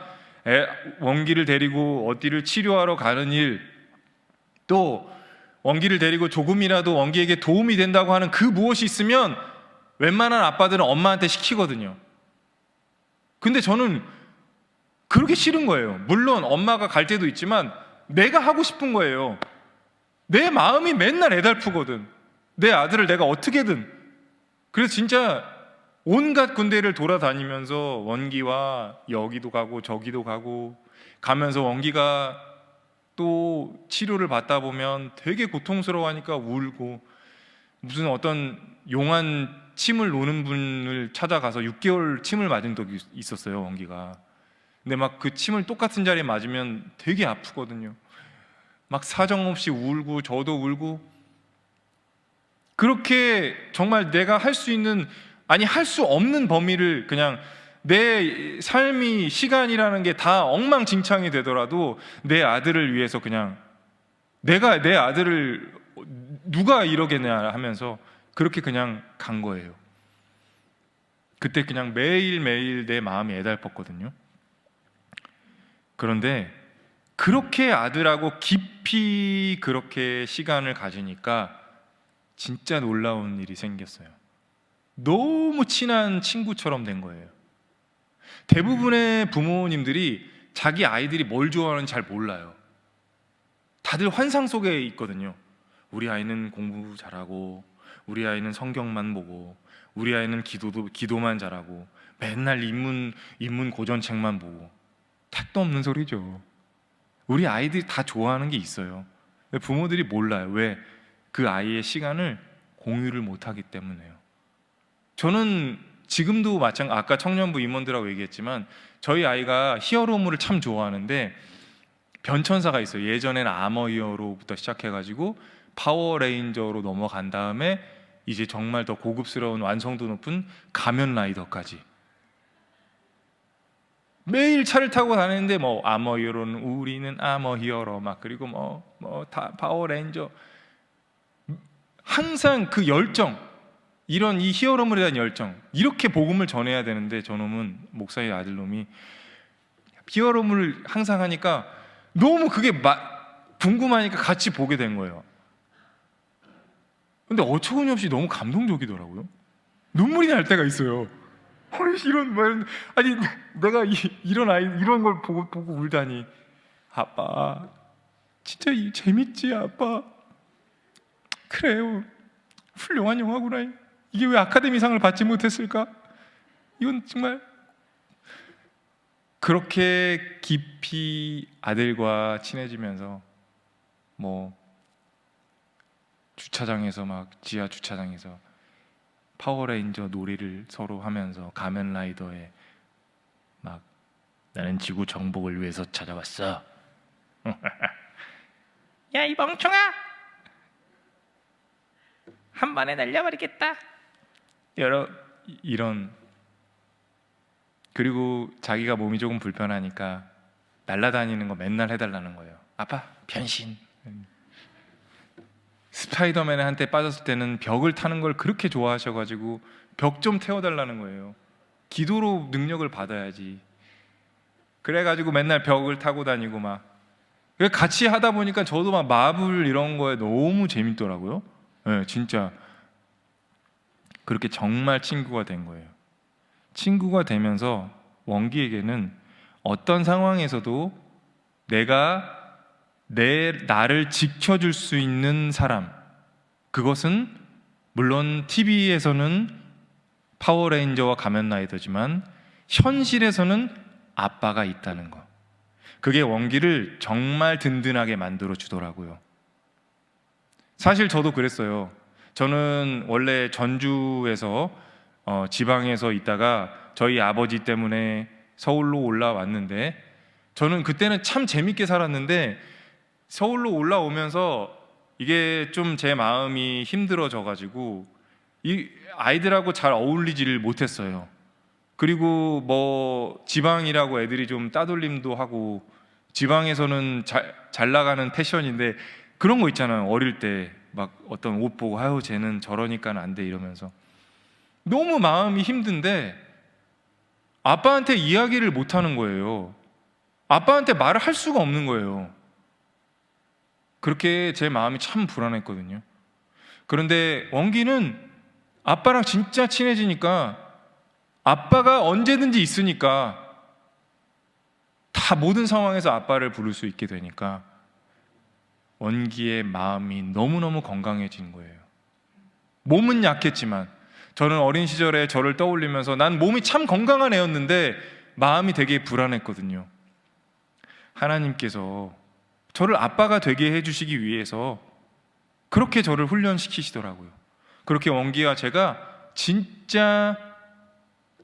원기를 데리고 어디를 치료하러 가는 일, 또 원기를 데리고 조금이라도 원기에게 도움이 된다고 하는 그 무엇이 있으면 웬만한 아빠들은 엄마한테 시키거든요. 근데 저는 그렇게 싫은 거예요. 물론 엄마가 갈 때도 있지만 내가 하고 싶은 거예요. 내 마음이 맨날 애달프거든. 내 아들을 내가 어떻게든. 그래서 진짜 온갖 군데를 돌아다니면서 원기와 여기도 가고 저기도 가고 가면서 원기가 또 치료를 받다 보면 되게 고통스러워하니까 울고, 무슨 어떤 용한 침을 놓는 분을 찾아가서 6개월 침을 맞은 적이 있었어요, 원기가. 근데 막 그 침을 똑같은 자리에 맞으면 되게 아프거든요. 막 사정없이 울고 저도 울고, 그렇게 정말 내가 할 수 있는, 아니 할 수 없는 범위를, 그냥 내 삶이, 시간이라는 게 다 엉망진창이 되더라도 내 아들을 위해서 그냥 내가 내 아들을 누가 이러겠냐 하면서 그렇게 그냥 간 거예요. 그때 그냥 매일매일 내 마음이 애달펐거든요. 그런데 그렇게 아들하고 깊이 그렇게 시간을 가지니까 진짜 놀라운 일이 생겼어요. 너무 친한 친구처럼 된 거예요. 대부분의 부모님들이 자기 아이들이 뭘 좋아하는지 잘 몰라요. 다들 환상 속에 있거든요. 우리 아이는 공부 잘하고, 우리 아이는 성경만 보고, 우리 아이는 기도만 잘하고, 맨날 인문 고전책만 보고. 택도 없는 소리죠. 우리 아이들이 다 좋아하는 게 있어요. 부모들이 몰라요. 왜? 그 아이의 시간을 공유를 못하기 때문에요. 저는 지금도 아까 청년부 임원들하고 얘기했지만 저희 아이가 히어로물을 참 좋아하는데 변천사가 있어요. 예전에는 아머 히어로부터 시작해가지고 파워레인저로 넘어간 다음에 이제 정말 더 고급스러운 완성도 높은 가면 라이더까지. 매일 차를 타고 다니는데 뭐 아머 히어로는 우리는 아머 히어로 막, 그리고 다 파워레인저, 항상 그 열정, 이런 이 히어로물에 대한 열정, 이렇게 복음을 전해야 되는데 저놈은, 목사의 아들놈이 히어로물을 항상 하니까 너무 그게 궁금하니까 같이 보게 된 거예요. 근데 어처구니없이 너무 감동적이더라고요. 눈물이 날 때가 있어요. 이런 말, 아니 내가 이런 아이, 이런 걸 보고 울다니. 아빠 진짜 재밌지 아빠. 그래요, 훌륭한 영화구나. 이게 왜 아카데미상을 받지 못했을까? 이건 정말. 그렇게 깊이 아들과 친해지면서 주차장에서 지하 주차장에서 파워레인저 놀이를 서로 하면서 가면라이더에 나는 지구 정복을 위해서 찾아왔어. 야, 이 멍청아, 한 번에 날려버리겠다. 이런. 그리고 자기가 몸이 조금 불편하니까 날아다니는 거 맨날 해달라는 거예요. 아빠 변신. 스파이더맨에 한때 빠졌을 때는 벽을 타는 걸 그렇게 좋아하셔가지고 벽 좀 태워달라는 거예요. 기도로 능력을 받아야지. 그래가지고 맨날 벽을 타고 다니고 같이 하다 보니까 저도 마블 이런 거에 너무 재밌더라고요. 네, 진짜 그렇게 정말 친구가 된 거예요. 친구가 되면서 원기에게는 어떤 상황에서도 나를 지켜줄 수 있는 사람, 그것은 물론 TV에서는 파워레인저와 가면라이더지만 현실에서는 아빠가 있다는 것, 그게 원기를 정말 든든하게 만들어 주더라고요. 사실 저도 그랬어요. 저는 원래 전주에서 지방에서 있다가 저희 아버지 때문에 서울로 올라왔는데, 저는 그때는 참 재밌게 살았는데 서울로 올라오면서 이게 좀 제 마음이 힘들어져 가지고 이 아이들하고 잘 어울리지를 못했어요. 그리고 뭐 지방이라고 애들이 좀 따돌림도 하고, 지방에서는 잘 나가는 패션인데 그런 거 있잖아요. 어릴 때 막 어떤 옷 보고 아유 쟤는 저러니까는 안 돼 이러면서 너무 마음이 힘든데 아빠한테 이야기를 못 하는 거예요. 아빠한테 말을 할 수가 없는 거예요. 그렇게 제 마음이 참 불안했거든요. 그런데 원기는 아빠랑 진짜 친해지니까, 아빠가 언제든지 있으니까 다 모든 상황에서 아빠를 부를 수 있게 되니까 원기의 마음이 너무너무 건강해진 거예요. 몸은 약했지만, 저는 어린 시절에 저를 떠올리면서 난 몸이 참 건강한 애였는데 마음이 되게 불안했거든요. 하나님께서 저를 아빠가 되게 해주시기 위해서 그렇게 저를 훈련시키시더라고요. 그렇게 원기와 제가 진짜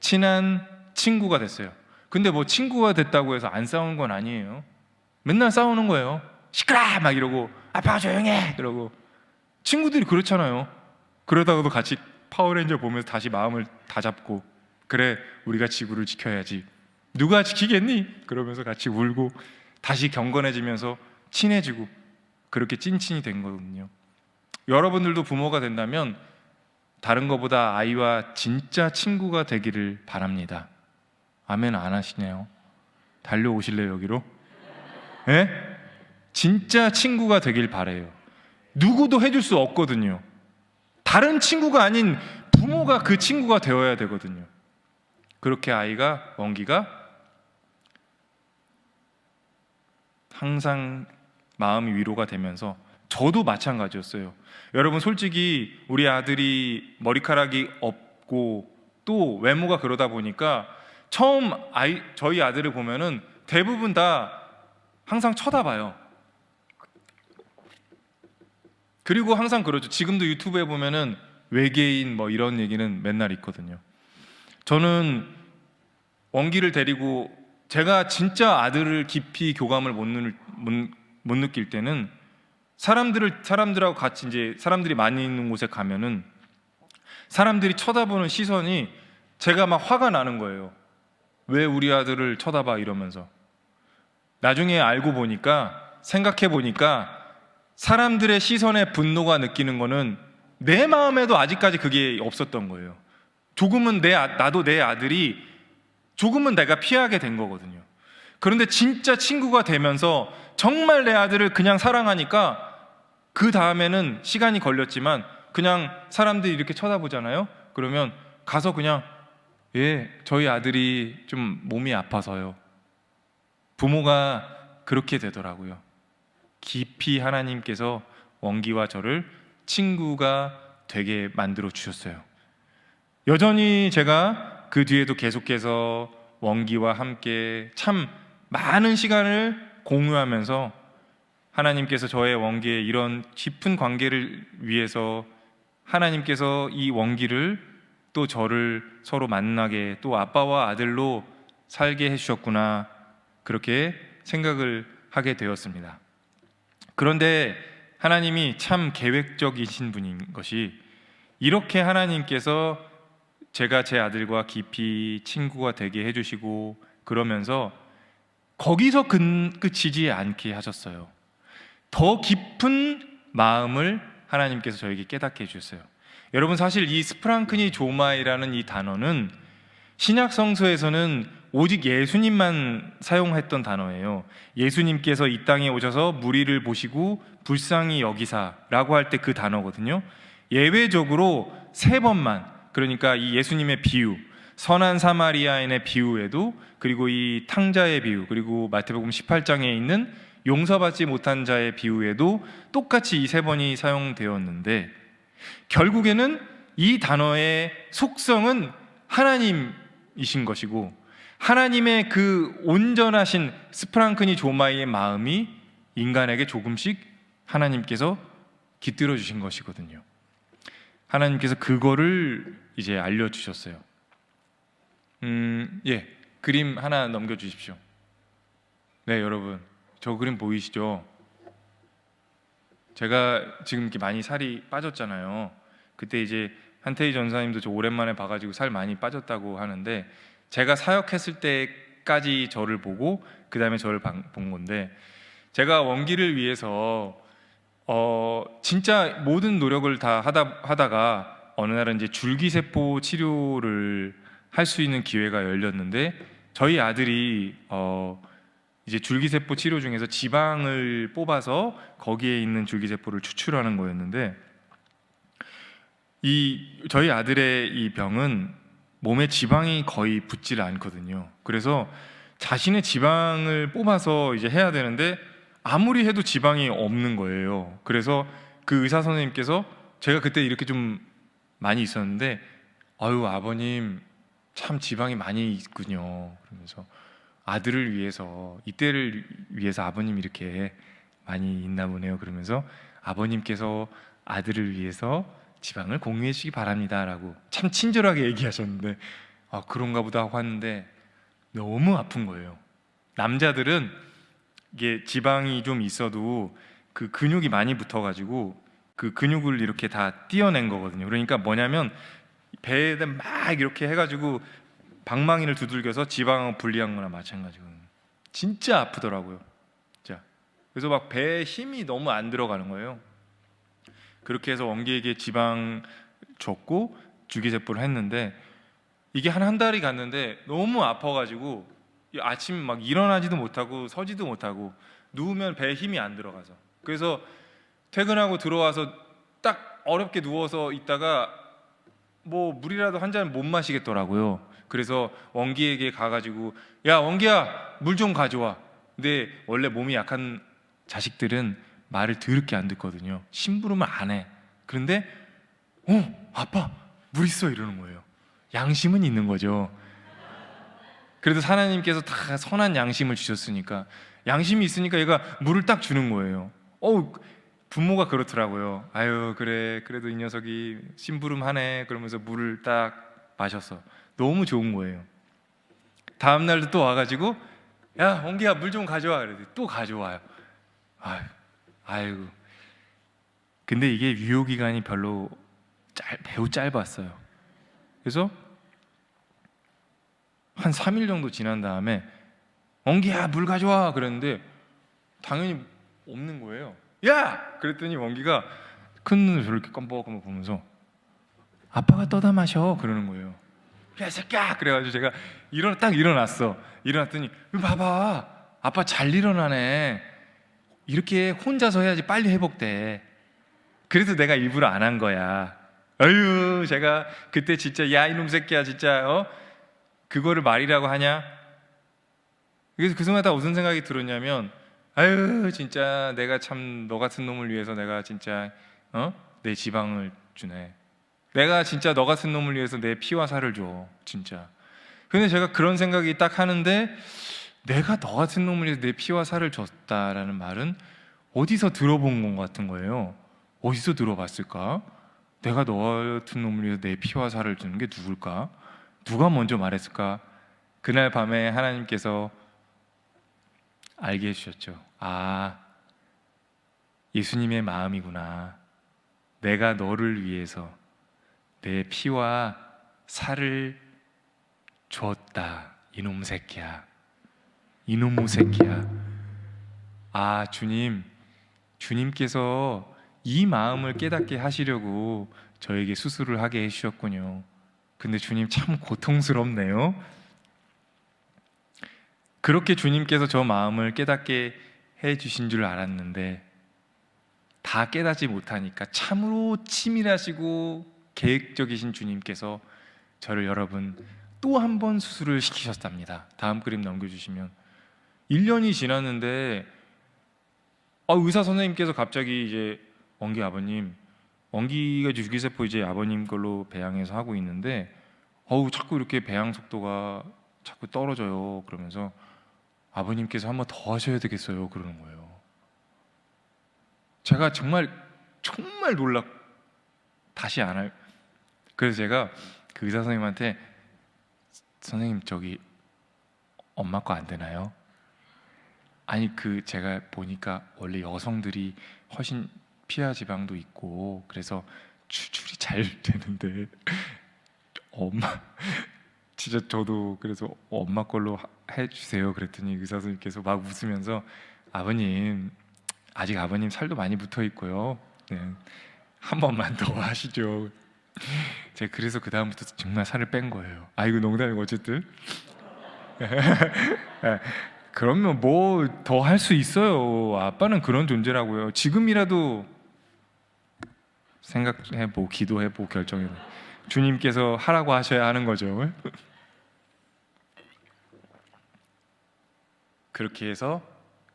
친한 친구가 됐어요. 근데 뭐 친구가 됐다고 해서 안 싸우는 건 아니에요. 맨날 싸우는 거예요. 시끄러! 막 이러고, 아빠가 조용해! 이러고. 친구들이 그렇잖아요. 그러다가도 같이 파워레인저 보면서 다시 마음을 다잡고, 그래 우리가 지구를 지켜야지. 누가 지키겠니? 그러면서 같이 울고 다시 경건해지면서 친해지고, 그렇게 찐친이 된 거거든요. 여러분들도 부모가 된다면 다른 것보다 아이와 진짜 친구가 되기를 바랍니다. 아멘 안 하시네요. 달려오실래요 여기로? 예? 진짜 친구가 되길 바래요. 누구도 해줄 수 없거든요. 다른 친구가 아닌 부모가 그 친구가 되어야 되거든요. 그렇게 원기가 항상 마음이 위로가 되면서, 저도 마찬가지였어요. 여러분 솔직히 우리 아들이 머리카락이 없고 또 외모가 그러다 보니까 처음 저희 아들을 보면은 대부분 다 항상 쳐다봐요. 그리고 항상 그러죠. 지금도 유튜브에 보면은 외계인 뭐 이런 얘기는 맨날 있거든요. 저는 원기를 데리고 제가 진짜 아들을 깊이 교감을 못 느낄 때는 사람들하고 같이 이제 사람들이 많이 있는 곳에 가면은 사람들이 쳐다보는 시선이 제가 막 화가 나는 거예요. 왜 우리 아들을 쳐다봐 이러면서. 나중에 알고 보니까, 생각해 보니까 사람들의 시선에 분노가 느끼는 거는 내 마음에도 아직까지 그게 없었던 거예요. 조금은 나도 내 아들이 조금은 내가 피하게 된 거거든요. 그런데 진짜 친구가 되면서 정말 내 아들을 그냥 사랑하니까 그 다음에는 시간이 걸렸지만 그냥 사람들이 이렇게 쳐다보잖아요. 그러면 가서 그냥 저희 아들이 좀 몸이 아파서요. 부모가 그렇게 되더라고요. 깊이 하나님께서 원기와 저를 친구가 되게 만들어 주셨어요. 여전히 제가 그 뒤에도 계속해서 원기와 함께 참 많은 시간을 공유하면서 하나님께서 저의 원기에 이런 깊은 관계를 위해서 하나님께서 이 원기를 또 저를 서로 만나게, 또 아빠와 아들로 살게 해주셨구나, 그렇게 생각을 하게 되었습니다. 그런데 하나님이 참 계획적이신 분인 것이, 이렇게 하나님께서 제가 제 아들과 깊이 친구가 되게 해주시고 그러면서 거기서 끝이지 않게 하셨어요. 더 깊은 마음을 하나님께서 저에게 깨닫게 해주셨어요. 여러분 사실 이 스프랑크니 조마이라는 이 단어는 신약 성서에서는 오직 예수님만 사용했던 단어예요. 예수님께서 이 땅에 오셔서 무리를 보시고 불쌍히 여기사라고 할 때 그 단어거든요. 예외적으로 3번만, 그러니까 이 예수님의 비유, 선한 사마리아인의 비유에도, 그리고 이 탕자의 비유, 그리고 마태복음 18장에 있는 용서받지 못한 자의 비유에도 똑같이 이 3번이 사용되었는데, 결국에는 이 단어의 속성은 하나님이신 것이고, 하나님의 그 온전하신 스프랑크니 조마이의 마음이 인간에게 조금씩 하나님께서 깃들어 주신 것이거든요. 하나님께서 그거를 이제 알려주셨어요. 예, 그림 하나 넘겨주십시오. 네, 여러분, 저 그림 보이시죠? 제가 지금 이렇게 많이 살이 빠졌잖아요. 그때 이제 한태희 전사님도 저 오랜만에 봐가지고 살 많이 빠졌다고 하는데, 제가 사역했을 때까지 저를 보고 그 다음에 저를 본 건데, 제가 원기를 위해서 진짜 모든 노력을 다 하다가 어느 날은 이제 줄기세포 치료를 할 수 있는 기회가 열렸는데, 저희 아들이 이제 줄기세포 치료 중에서 지방을 뽑아서 거기에 있는 줄기세포를 추출하는 거였는데, 저희 아들의 이 병은 몸에 지방이 거의 붙질 않거든요. 그래서 자신의 지방을 뽑아서 이제 해야 되는데 아무리 해도 지방이 없는 거예요. 그래서 그 의사 선생님께서, 제가 그때 이렇게 좀 많이 있었는데, 아유 아버님 참 지방이 많이 있군요. 그러면서 아들을 위해서, 이때를 위해서 아버님 이렇게 많이 있나 보네요. 그러면서 아버님께서 아들을 위해서 지방을 공유해 주시기 바랍니다 라고 참 친절하게 얘기하셨는데, 아 그런가 보다 하고 왔는데 너무 아픈 거예요. 남자들은 이게 지방이 좀 있어도 그 근육이 많이 붙어가지고 그 근육을 이렇게 다 띄어낸 거거든요. 그러니까 뭐냐면 배에 막 이렇게 해가지고 방망이를 두들겨서 지방을 분리한 거나 마찬가지거든요. 진짜 아프더라고요. 자, 그래서 막 배에 힘이 너무 안 들어가는 거예요. 그렇게 해서 원기에게 지방 줬고 줄기세포를 했는데, 이게 한 달이 갔는데 너무 아파가지고 아침 막 일어나지도 못하고 서지도 못하고 누우면 배에 힘이 안 들어가서, 그래서 퇴근하고 들어와서 딱 어렵게 누워서 있다가 뭐 물이라도 한 잔 못 마시겠더라고요. 그래서 원기에게 가가지고, 야 원기야 물 좀 가져와. 근데 원래 몸이 약한 자식들은 말을 더럽게 안 듣거든요. 심부름을 안 해. 그런데 아빠 물 있어 이러는 거예요. 양심은 있는 거죠. 그래도 하나님께서 다 선한 양심을 주셨으니까, 양심이 있으니까 얘가 물을 딱 주는 거예요. 부모가 그렇더라고요. 아유 그래 그래도 이 녀석이 심부름하네 그러면서 물을 딱 마셨어. 너무 좋은 거예요. 다음 날도 또 와가지고, 야 원기야 물 좀 가져와. 그래도 또 가져와요. 아이고. 근데 이게 유효 기간이 별로 매우 짧았어요. 그래서 한 3일 정도 지난 다음에 원기야 물 가져와 그랬는데 당연히 없는 거예요. 야! 그랬더니 원기가 큰 눈을 저렇게 껌뻑껌뻑 보면서 아빠가 떠다 마셔 그러는 거예요. 야 새끼야! 그래가지고 제가 딱 일어났어. 일어났더니 봐봐 아빠 잘 일어나네. 이렇게 혼자서 해야지 빨리 회복돼. 그래서 내가 일부러 안 한 거야. 아유 제가 그때 진짜 야 이놈 새끼야 진짜 그거를 말이라고 하냐. 그래서 그 순간 다 무슨 생각이 들었냐면, 아유 진짜 내가 참 너 같은 놈을 위해서 내가 진짜 내 지방을 주네. 내가 진짜 너 같은 놈을 위해서 내 피와 살을 줘 진짜. 근데 제가 그런 생각이 딱 하는데, 내가 너 같은 놈을 위해서 내 피와 살을 줬다라는 말은 어디서 들어본 것 같은 거예요. 어디서 들어봤을까? 내가 너 같은 놈을 위해서 내 피와 살을 주는 게 누굴까? 누가 먼저 말했을까? 그날 밤에 하나님께서 알게 해주셨죠. 아, 예수님의 마음이구나. 내가 너를 위해서 내 피와 살을 줬다. 이놈 새끼야. 이놈의 새끼야. 아, 주님께서 이 마음을 깨닫게 하시려고 저에게 수술을 하게 해주셨군요. 근데 주님 참 고통스럽네요. 그렇게 주님께서 저 마음을 깨닫게 해주신 줄 알았는데 다 깨닫지 못하니까 참으로 치밀하시고 계획적이신 주님께서 저를 여러분 또 한 번 수술을 시키셨답니다. 다음 그림 넘겨주시면 1년이 지났는데 의사 선생님께서 갑자기 이제 원기 아버님, 원기가 주기세포 이제 아버님 걸로 배양해서 하고 있는데 자꾸 이렇게 배양 속도가 자꾸 떨어져요. 그러면서 아버님께서 한 번 더 하셔야 되겠어요. 그러는 거예요. 제가 정말 놀라 다시 안 할. 그래서 제가 그 의사 선생님한테 선생님 저기 엄마 거 안 되나요? 아니 제가 보니까 원래 여성들이 훨씬 피하 지방도 있고 그래서 추출이 잘 되는데 엄마 진짜 저도 그래서 엄마 걸로 해주세요 그랬더니 의사 선생님께서 막 웃으면서 아버님 아직 아버님 살도 많이 붙어 있고요. 네, 한 번만 더 하시죠. 제가 그래서 그 다음부터 정말 살을 뺀 거예요. 이거 농담이고 어쨌든 그러면 뭐 더 할 수 있어요. 아빠는 그런 존재라고요. 지금이라도 생각해보고 기도해보고 결정해보고 주님께서 하라고 하셔야 하는 거죠. 그렇게 해서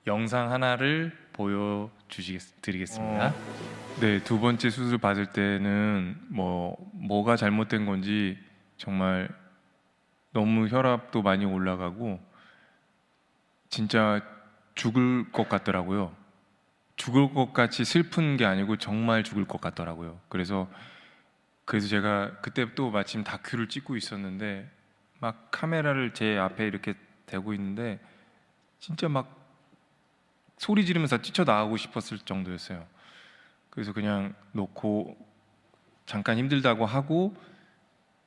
영상 하나를 보여드리겠습니다. 네, 두 번째 수술 받을 때는 뭐가 잘못된 건지 정말 너무 혈압도 많이 올라가고 진짜 죽을 것 같더라고요. 죽을 것 같이 슬픈 게 아니고 정말 죽을 것 같더라고요. 그래서 제가 그때 또 마침 다큐를 찍고 있었는데 막 카메라를 제 앞에 이렇게 대고 있는데 진짜 막 소리 지르면서 뛰쳐나가고 싶었을 정도였어요. 그래서 그냥 놓고 잠깐 힘들다고 하고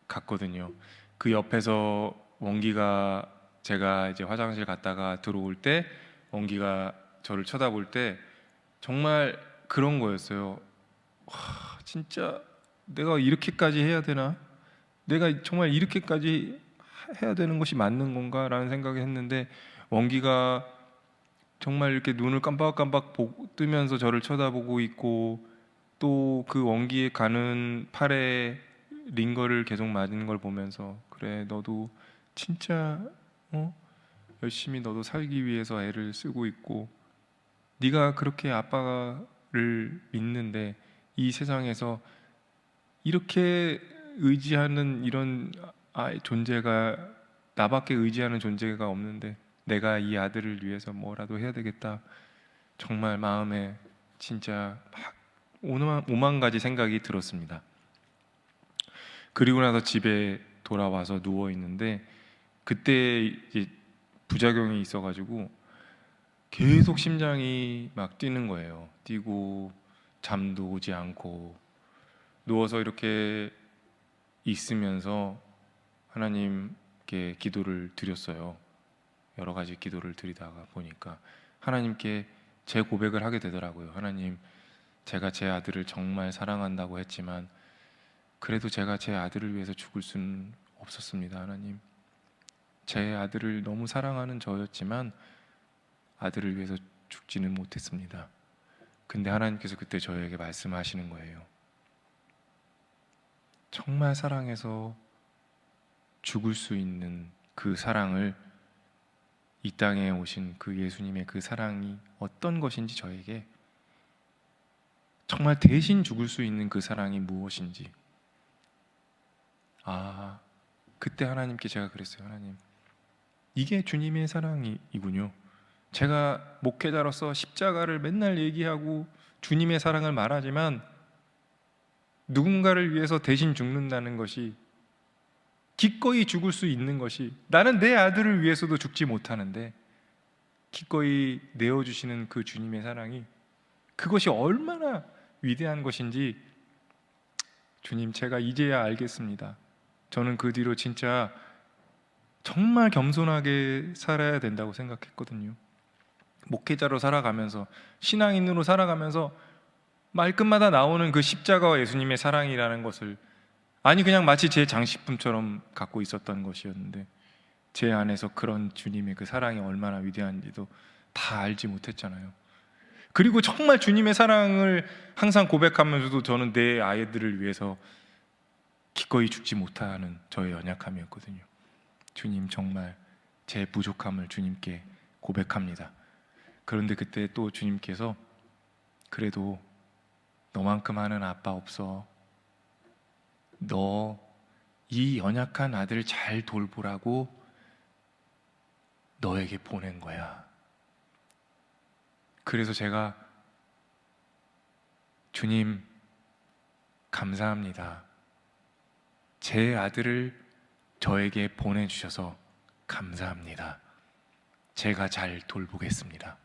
갔거든요. 그 옆에서 원기가 제가 이제 화장실 갔다가 들어올 때 원기가 저를 쳐다볼 때 정말 그런 거였어요. 진짜 내가 이렇게까지 해야 되나? 내가 정말 이렇게까지 해야 되는 것이 맞는 건가? 라는 생각을 했는데 원기가 정말 이렇게 눈을 깜빡깜빡 뜨면서 저를 쳐다보고 있고 또 그 원기에 가는 팔에 링거를 계속 맞는 걸 보면서 그래 너도 진짜 열심히 너도 살기 위해서 애를 쓰고 있고 네가 그렇게 아빠를 믿는데 이 세상에서 이렇게 의지하는 이런 존재가 나밖에 의지하는 존재가 없는데 내가 이 아들을 위해서 뭐라도 해야 되겠다. 정말 마음에 진짜 막 오만 가지 생각이 들었습니다. 그리고 나서 집에 돌아와서 누워 있는데 그때 이제 부작용이 있어가지고 계속 심장이 막 뛰는 거예요. 뛰고 잠도 오지 않고 누워서 이렇게 있으면서 하나님께 기도를 드렸어요. 여러 가지 기도를 드리다가 보니까 하나님께 제 고백을 하게 되더라고요. 하나님, 제가 제 아들을 정말 사랑한다고 했지만 그래도 제가 제 아들을 위해서 죽을 수는 없었습니다. 하나님, 제 아들을 너무 사랑하는 저였지만 아들을 위해서 죽지는 못했습니다. 근데 하나님께서 그때 저에게 말씀하시는 거예요. 정말 사랑해서 죽을 수 있는 그 사랑을, 이 땅에 오신 그 예수님의 그 사랑이 어떤 것인지, 저에게 정말 대신 죽을 수 있는 그 사랑이 무엇인지, 그때 하나님께 제가 그랬어요. 하나님, 이게 주님의 사랑이군요. 제가 목회자로서 십자가를 맨날 얘기하고 주님의 사랑을 말하지만 누군가를 위해서 대신 죽는다는 것이, 기꺼이 죽을 수 있는 것이, 나는 내 아들을 위해서도 죽지 못하는데 기꺼이 내어주시는 그 주님의 사랑이, 그것이 얼마나 위대한 것인지 주님, 제가 이제야 알겠습니다. 저는 그 뒤로 진짜 정말 겸손하게 살아야 된다고 생각했거든요. 목회자로 살아가면서, 신앙인으로 살아가면서 말끝마다 나오는 그 십자가와 예수님의 사랑이라는 것을, 그냥 마치 제 장식품처럼 갖고 있었던 것이었는데 제 안에서 그런 주님의 그 사랑이 얼마나 위대한지도 다 알지 못했잖아요. 그리고 정말 주님의 사랑을 항상 고백하면서도 저는 내 아이들을 위해서 기꺼이 죽지 못하는 저의 연약함이었거든요. 주님, 정말 제 부족함을 주님께 고백합니다. 그런데 그때 또 주님께서 그래도 너만큼 하는 아빠 없어. 너 이 연약한 아들 잘 돌보라고 너에게 보낸 거야. 그래서 제가 주님 감사합니다. 제 아들을 저에게 보내주셔서 감사합니다. 제가 잘 돌보겠습니다.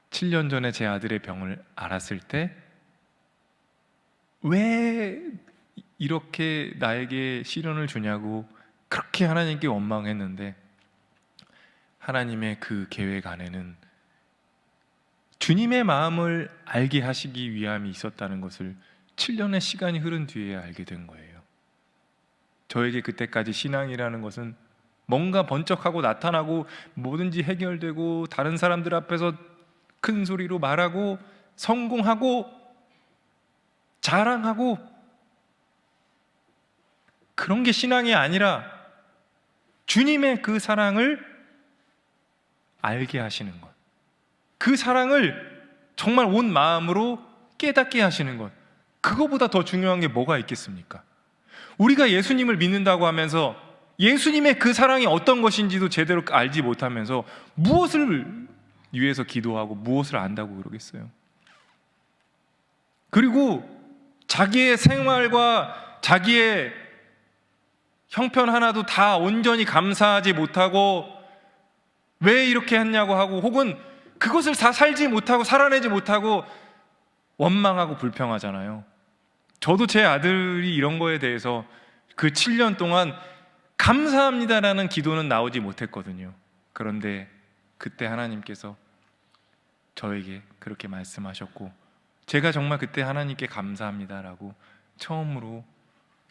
7년 전에 제 아들의 병을 알았을 때 왜 이렇게 나에게 시련을 주냐고 그렇게 하나님께 원망했는데, 하나님의 그 계획 안에는 주님의 마음을 알게 하시기 위함이 있었다는 것을 7년의 시간이 흐른 뒤에 알게 된 거예요. 저에게 그때까지 신앙이라는 것은 뭔가 번쩍하고 나타나고 뭐든지 해결되고 다른 사람들 앞에서 큰 소리로 말하고 성공하고 자랑하고 그런 게 신앙이 아니라 주님의 그 사랑을 알게 하시는 것, 그 사랑을 정말 온 마음으로 깨닫게 하시는 것, 그거보다 더 중요한 게 뭐가 있겠습니까? 우리가 예수님을 믿는다고 하면서 예수님의 그 사랑이 어떤 것인지도 제대로 알지 못하면서 무엇을 위해서 기도하고 무엇을 안다고 그러겠어요? 그리고 자기의 생활과 자기의 형편 하나도 다 온전히 감사하지 못하고 왜 이렇게 했냐고 하고, 혹은 그것을 다 살지 못하고 살아내지 못하고 원망하고 불평하잖아요. 저도 제 아들이 이런 거에 대해서 그 7년 동안 감사합니다라는 기도는 나오지 못했거든요. 그런데 그때 하나님께서 저에게 그렇게 말씀하셨고, 제가 정말 그때 하나님께 감사합니다라고 처음으로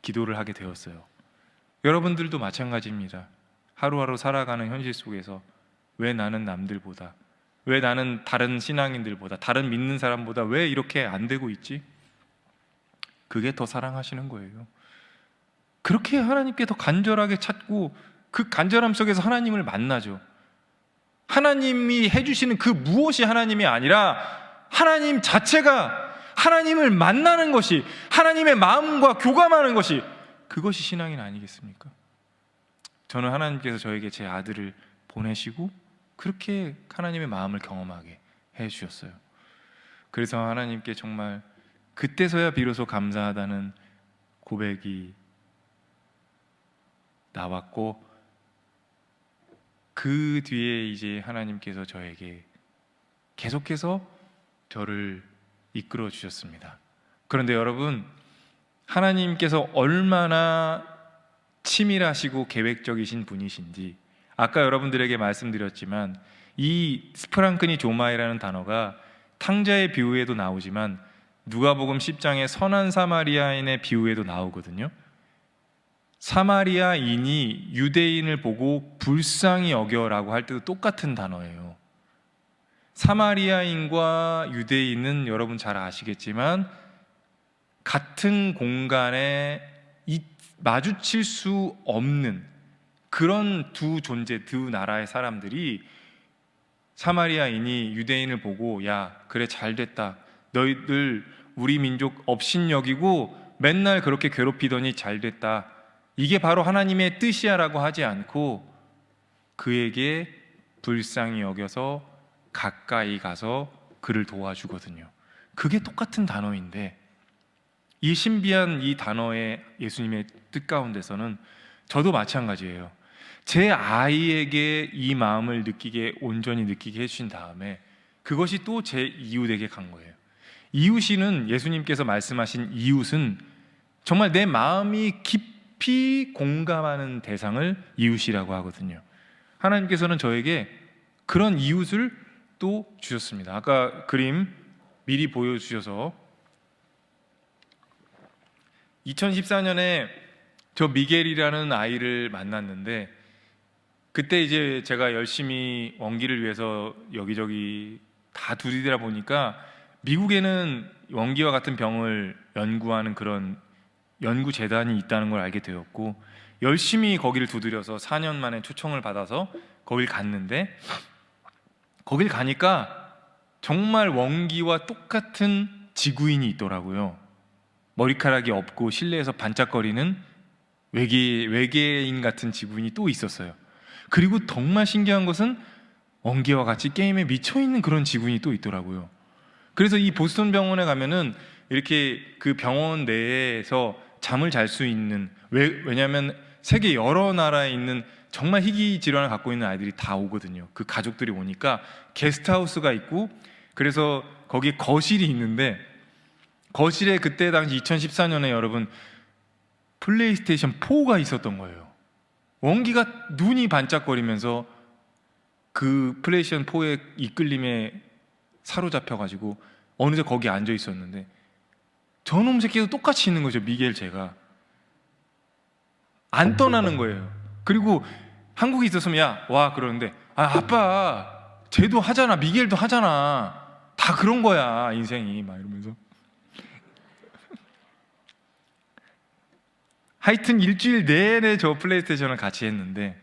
기도를 하게 되었어요. 여러분들도 마찬가지입니다. 하루하루 살아가는 현실 속에서 왜 나는 남들보다, 왜 나는 다른 신앙인들보다, 다른 믿는 사람보다 왜 이렇게 안 되고 있지? 그게 더 사랑하시는 거예요. 그렇게 하나님께 더 간절하게 찾고 그 간절함 속에서 하나님을 만나죠. 하나님이 해주시는 그 무엇이 하나님이 아니라 하나님 자체가, 하나님을 만나는 것이, 하나님의 마음과 교감하는 것이, 그것이 신앙인 아니겠습니까? 저는 하나님께서 저에게 제 아들을 보내시고 그렇게 하나님의 마음을 경험하게 해주셨어요. 그래서 하나님께 정말 그때서야 비로소 감사하다는 고백이 나왔고, 그 뒤에 이제 하나님께서 저에게 계속해서 저를 이끌어 주셨습니다. 그런데 여러분, 하나님께서 얼마나 치밀하시고 계획적이신 분이신지 아까 여러분들에게 말씀드렸지만, 이 스프랑크니 조마이라는 단어가 탕자의 비유에도 나오지만 누가복음 10장의 선한 사마리아인의 비유에도 나오거든요. 사마리아인이 유대인을 보고 불쌍히 여겨라고 할 때도 똑같은 단어예요. 사마리아인과 유대인은 여러분 잘 아시겠지만 같은 공간에 마주칠 수 없는 그런 두 존재, 두 나라의 사람들이, 사마리아인이 유대인을 보고 야 그래 잘됐다, 너희들 우리 민족 업신여기고 맨날 그렇게 괴롭히더니 잘됐다, 이게 바로 하나님의 뜻이야 라고 하지 않고 그에게 불쌍히 여겨서 가까이 가서 그를 도와주거든요. 그게 똑같은 단어인데, 이 신비한 이 단어의 예수님의 뜻 가운데서는 저도 마찬가지예요. 제 아이에게 이 마음을 느끼게, 온전히 느끼게 해주신 다음에 그것이 또 제 이웃에게 간 거예요. 이웃이는, 예수님께서 말씀하신 이웃은 정말 내 마음이 깊이 공감하는 대상을 이웃이라고 하거든요. 하나님께서는 저에게 그런 이웃을 또 주셨습니다. 아까 그림 미리 보여주셔서 2014년에 저 미겔이라는 아이를 만났는데, 그때 이제 제가 열심히 원기를 위해서 여기저기 다 두드리다 보니까 미국에는 원기와 같은 병을 연구하는 그런 연구 재단이 있다는 걸 알게 되었고, 열심히 거기를 두드려서 4년 만에 초청을 받아서 거길 갔는데, 거길 가니까 정말 원기와 똑같은 지구인이 있더라고요. 머리카락이 없고 실내에서 반짝거리는 외계인 같은 지구인이 또 있었어요. 그리고 정말 신기한 것은 원기와 같이 게임에 미쳐있는 그런 지구인이 또 있더라고요. 그래서 이 보스턴 병원에 가면은 이렇게 그 병원 내에서 잠을 잘 수 있는, 왜냐하면 세계 여러 나라에 있는 정말 희귀 질환을 갖고 있는 아이들이 다 오거든요. 그 가족들이 오니까 게스트하우스가 있고, 그래서 거기 거실이 있는데, 거실에 그때 당시 2014년에 여러분 플레이스테이션 4가 있었던 거예요. 원기가 눈이 반짝거리면서 그 플레이스테이션 4의 이끌림에 사로잡혀가지고 어느새 거기 앉아 있었는데, 저놈 새끼도 똑같이 있는 거죠. 미겔 제가 안 떠나는 거예요. 그리고 한국에 있었으면 야 와 그러는데, 아빠 쟤도 하잖아, 미겔도 하잖아, 다 그런 거야 인생이, 막 이러면서. 하여튼 일주일 내내 저 플레이스테이션을 같이 했는데,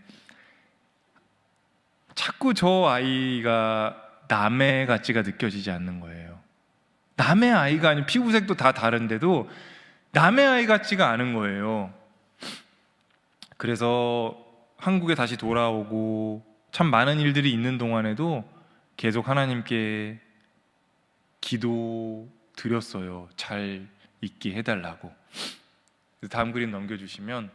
자꾸 저 아이가 남의 가치가 느껴지지 않는 거예요. 남의 아이가 아닌, 피부색도 다 다른데도 남의 아이 같지가 않은 거예요. 그래서 한국에 다시 돌아오고 참 많은 일들이 있는 동안에도 계속 하나님께 기도 드렸어요. 잘 있게 해달라고. 다음 그림 넘겨주시면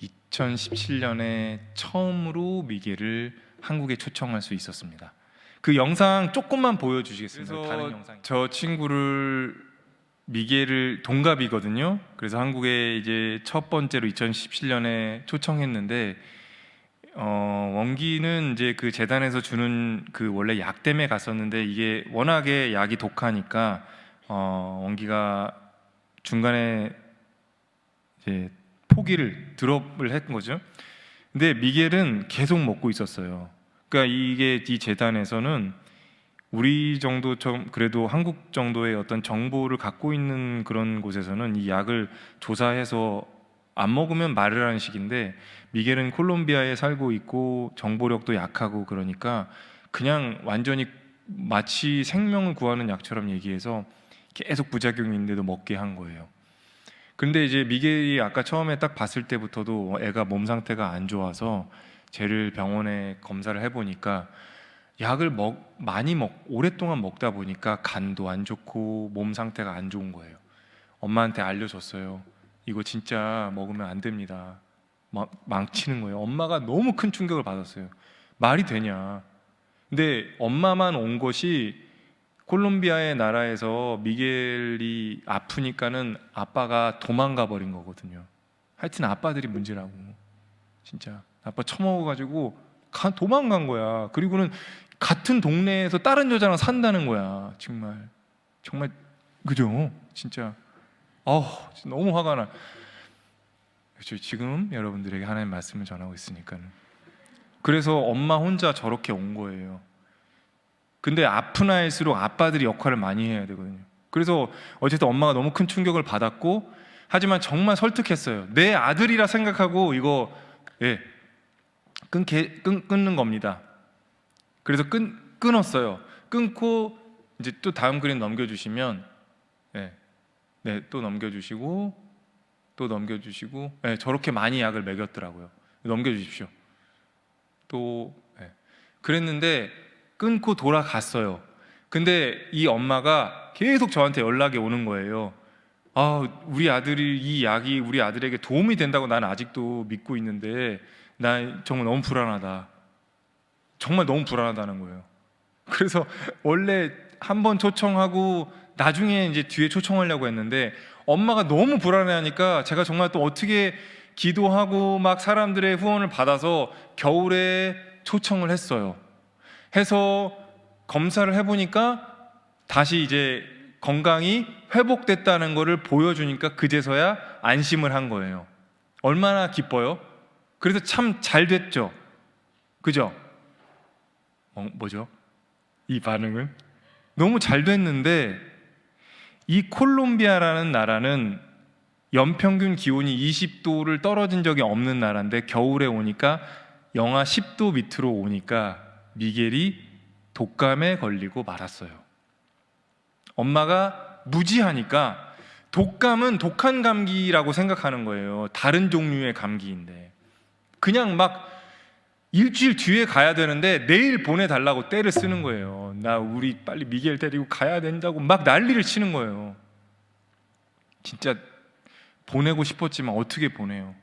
2017년에 처음으로 미겔을 한국에 초청할 수 있었습니다. 그 영상 조금만 보여주시겠습니다. 그래서 다른 영상. 저 친구를, 미겔을 동갑이거든요. 그래서 한국에 이제 첫 번째로 2017년에 초청했는데, 원기는 이제 그 재단에서 주는 그 원래 약 때문에 갔었는데, 이게 워낙에 약이 독하니까 원기가 중간에 이제 포기를 드롭을 했던 거죠. 근데 미겔은 계속 먹고 있었어요. 그러니까 이게 이 재단에서는 우리 정도 좀 그래도 한국 정도의 어떤 정보를 갖고 있는 그런 곳에서는 이 약을 조사해서 안 먹으면 말을 하는 식인데, 미겔은 콜롬비아에 살고 있고 정보력도 약하고 그러니까 그냥 완전히 마치 생명을 구하는 약처럼 얘기해서 계속 부작용이 있는데도 먹게 한 거예요. 근데 이제 미겔이 아까 처음에 딱 봤을 때부터도 애가 몸 상태가 안 좋아서 쟤를 병원에 검사를 해보니까 약을 오랫동안 먹다 보니까 간도 안 좋고 몸 상태가 안 좋은 거예요. 엄마한테 알려줬어요. 이거 진짜 먹으면 안 됩니다. 막 망치는 거예요. 엄마가 너무 큰 충격을 받았어요. 말이 되냐. 근데 엄마만 온 것이, 콜롬비아의 나라에서 미겔이 아프니까는 아빠가 도망가 버린 거거든요. 하여튼 아빠들이 문제라고. 진짜 아빠 처먹어가지고 도망간 거야. 그리고는 같은 동네에서 다른 여자랑 산다는 거야. 정말 그죠? 진짜 너무 화가 나. 지금 여러분들에게 하나님의 말씀을 전하고 있으니까는. 그래서 엄마 혼자 저렇게 온 거예요. 근데 아픈 아이일수록 아빠들이 역할을 많이 해야 되거든요. 그래서 어쨌든 엄마가 너무 큰 충격을 받았고, 하지만 정말 설득했어요. 내 아들이라 생각하고 이거 끊는 겁니다. 그래서 끊었어요. 끊고 이제 또 다음 그림 넘겨주시면, 또 넘겨주시고 또 넘겨주시고, 저렇게 많이 약을 먹였더라고요. 넘겨주십시오. 또 그랬는데 끊고 돌아갔어요. 근데 이 엄마가 계속 저한테 연락이 오는 거예요. 우리 아들이 이 약이 우리 아들에게 도움이 된다고 난 아직도 믿고 있는데 나 정말 너무 불안하다. 정말 너무 불안하다는 거예요. 그래서 원래 한 번 초청하고 나중에 이제 뒤에 초청하려고 했는데, 엄마가 너무 불안해하니까 제가 정말 또 어떻게 기도하고 막 사람들의 후원을 받아서 겨울에 초청을 했어요. 해서 검사를 해보니까 다시 이제 건강이 회복됐다는 것을 보여주니까 그제서야 안심을 한 거예요. 얼마나 기뻐요? 그래서 참 잘 됐죠. 그죠? 뭐죠? 이 반응은? 너무 잘 됐는데, 이 콜롬비아라는 나라는 연평균 기온이 20도를 떨어진 적이 없는 나라인데 겨울에 오니까 영하 10도 밑으로 오니까 미겔이 독감에 걸리고 말았어요. 엄마가 무지하니까 독감은 독한 감기라고 생각하는 거예요. 다른 종류의 감기인데 그냥 막 일주일 뒤에 가야 되는데 내일 보내달라고 떼를 쓰는 거예요. 나 우리 빨리 미겔 데리고 가야 된다고 막 난리를 치는 거예요. 진짜 보내고 싶었지만 어떻게 보내요?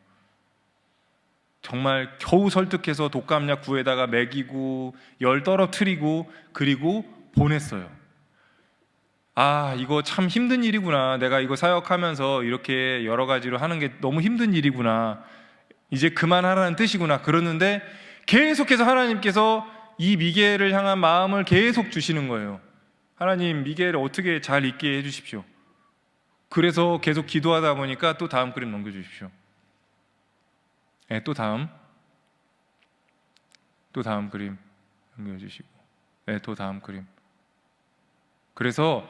정말 겨우 설득해서 독감약 구에다가 먹이고 열 떨어뜨리고 그리고 보냈어요. 아, 이거 참 힘든 일이구나. 내가 이거 사역하면서 이렇게 여러 가지로 하는 게 너무 힘든 일이구나. 이제 그만하라는 뜻이구나. 그러는데 계속해서 하나님께서 이 미겔을 향한 마음을 계속 주시는 거예요. 하나님, 미겔을 어떻게 잘 있게 해주십시오. 그래서 계속 기도하다 보니까 또 다음 그림 넘겨주십시오. 네, 또 다음 그림 넘겨주시고, 네, 또 다음 그림. 그래서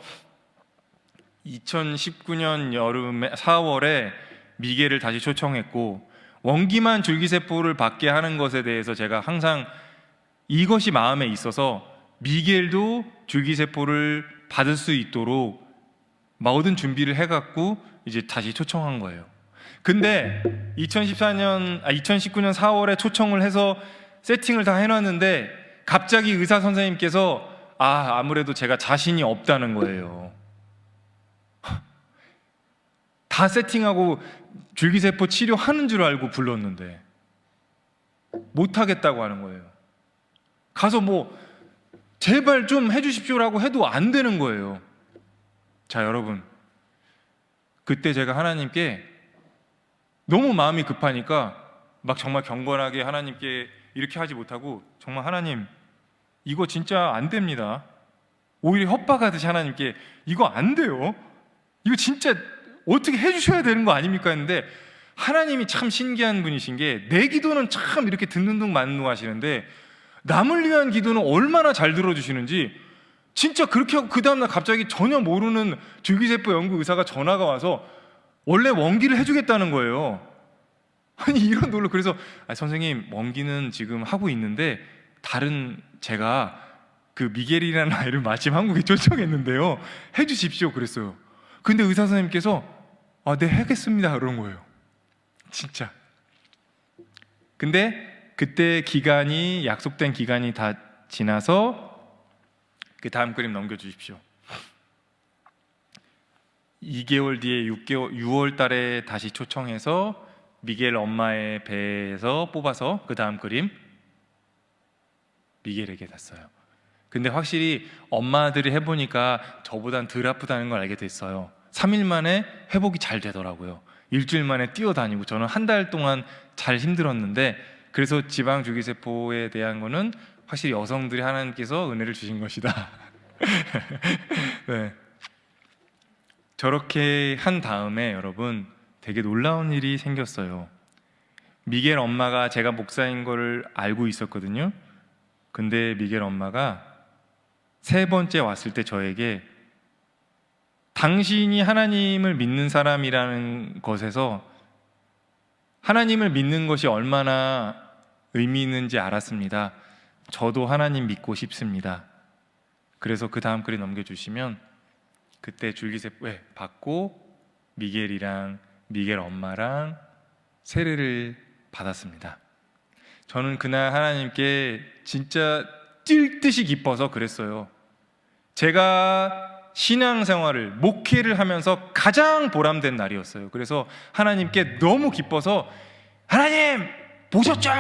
2019년 여름에 4월에 미겔을 다시 초청했고 원기만 줄기세포를 받게 하는 것에 대해서 제가 항상 이것이 마음에 있어서 미겔도 줄기세포를 받을 수 있도록 모든 준비를 해갖고 이제 다시 초청한 거예요. 근데 2019년 4월에 초청을 해서 세팅을 다 해놨는데 갑자기 의사 선생님께서 아무래도 제가 자신이 없다는 거예요. 다 세팅하고 줄기세포 치료하는 줄 알고 불렀는데 못하겠다고 하는 거예요. 가서 뭐 제발 좀 해주십시오라고 해도 안 되는 거예요. 자, 여러분, 그때 제가 하나님께 너무 마음이 급하니까 막 정말 경건하게 하나님께 이렇게 하지 못하고 정말 하나님, 이거 진짜 안 됩니다. 오히려 협박하듯이 하나님께 이거 안 돼요. 이거 진짜 어떻게 해주셔야 되는 거 아닙니까? 했는데 하나님이 참 신기한 분이신 게 내 기도는 참 이렇게 듣는 둥 마는 둥 하시는데 남을 위한 기도는 얼마나 잘 들어주시는지 진짜 그렇게 하고 그 다음날 갑자기 전혀 모르는 줄기세포 연구 의사가 전화가 와서 원래 원기를 해주겠다는 거예요. 아니 이런 놀라. 그래서 선생님, 원기는 지금 하고 있는데 다른 제가 그 미겔이라는 아이를 마침 한국에 초청했는데요, 해주십시오 그랬어요. 근데 의사 선생님께서 네, 하겠습니다 그런 거예요. 진짜. 근데 그때 기간이, 약속된 기간이 다 지나서 그 다음 그림 넘겨주십시오. 2개월 뒤에 6월 달에 다시 초청해서 미겔 엄마의 배에서 뽑아서 그 다음 그림 미겔에게 놨어요. 근데 확실히 엄마들이 해보니까 저보단 덜 아프다는 걸 알게 됐어요. 3일 만에 회복이 잘 되더라고요. 일주일 만에 뛰어다니고. 저는 한 달 동안 잘 힘들었는데, 그래서 지방 줄기세포에 대한 거는 확실히 여성들이 하나님께서 은혜를 주신 것이다. 네. 저렇게 한 다음에 여러분 되게 놀라운 일이 생겼어요. 미겔 엄마가 제가 목사인 걸 알고 있었거든요. 근데 미겔 엄마가 3번째 왔을 때 저에게 당신이 하나님을 믿는 사람이라는 것에서 하나님을 믿는 것이 얼마나 의미 있는지 알았습니다. 저도 하나님 믿고 싶습니다. 그래서 그 다음 그림 넘겨주시면 그때 줄기세포 받고 미겔이랑 미겔 엄마랑 세례를 받았습니다. 저는 그날 하나님께 진짜 뛸 듯이 기뻐서 그랬어요. 제가 신앙생활을, 목회를 하면서 가장 보람된 날이었어요. 그래서 하나님께 너무 기뻐서 하나님 보셨죠?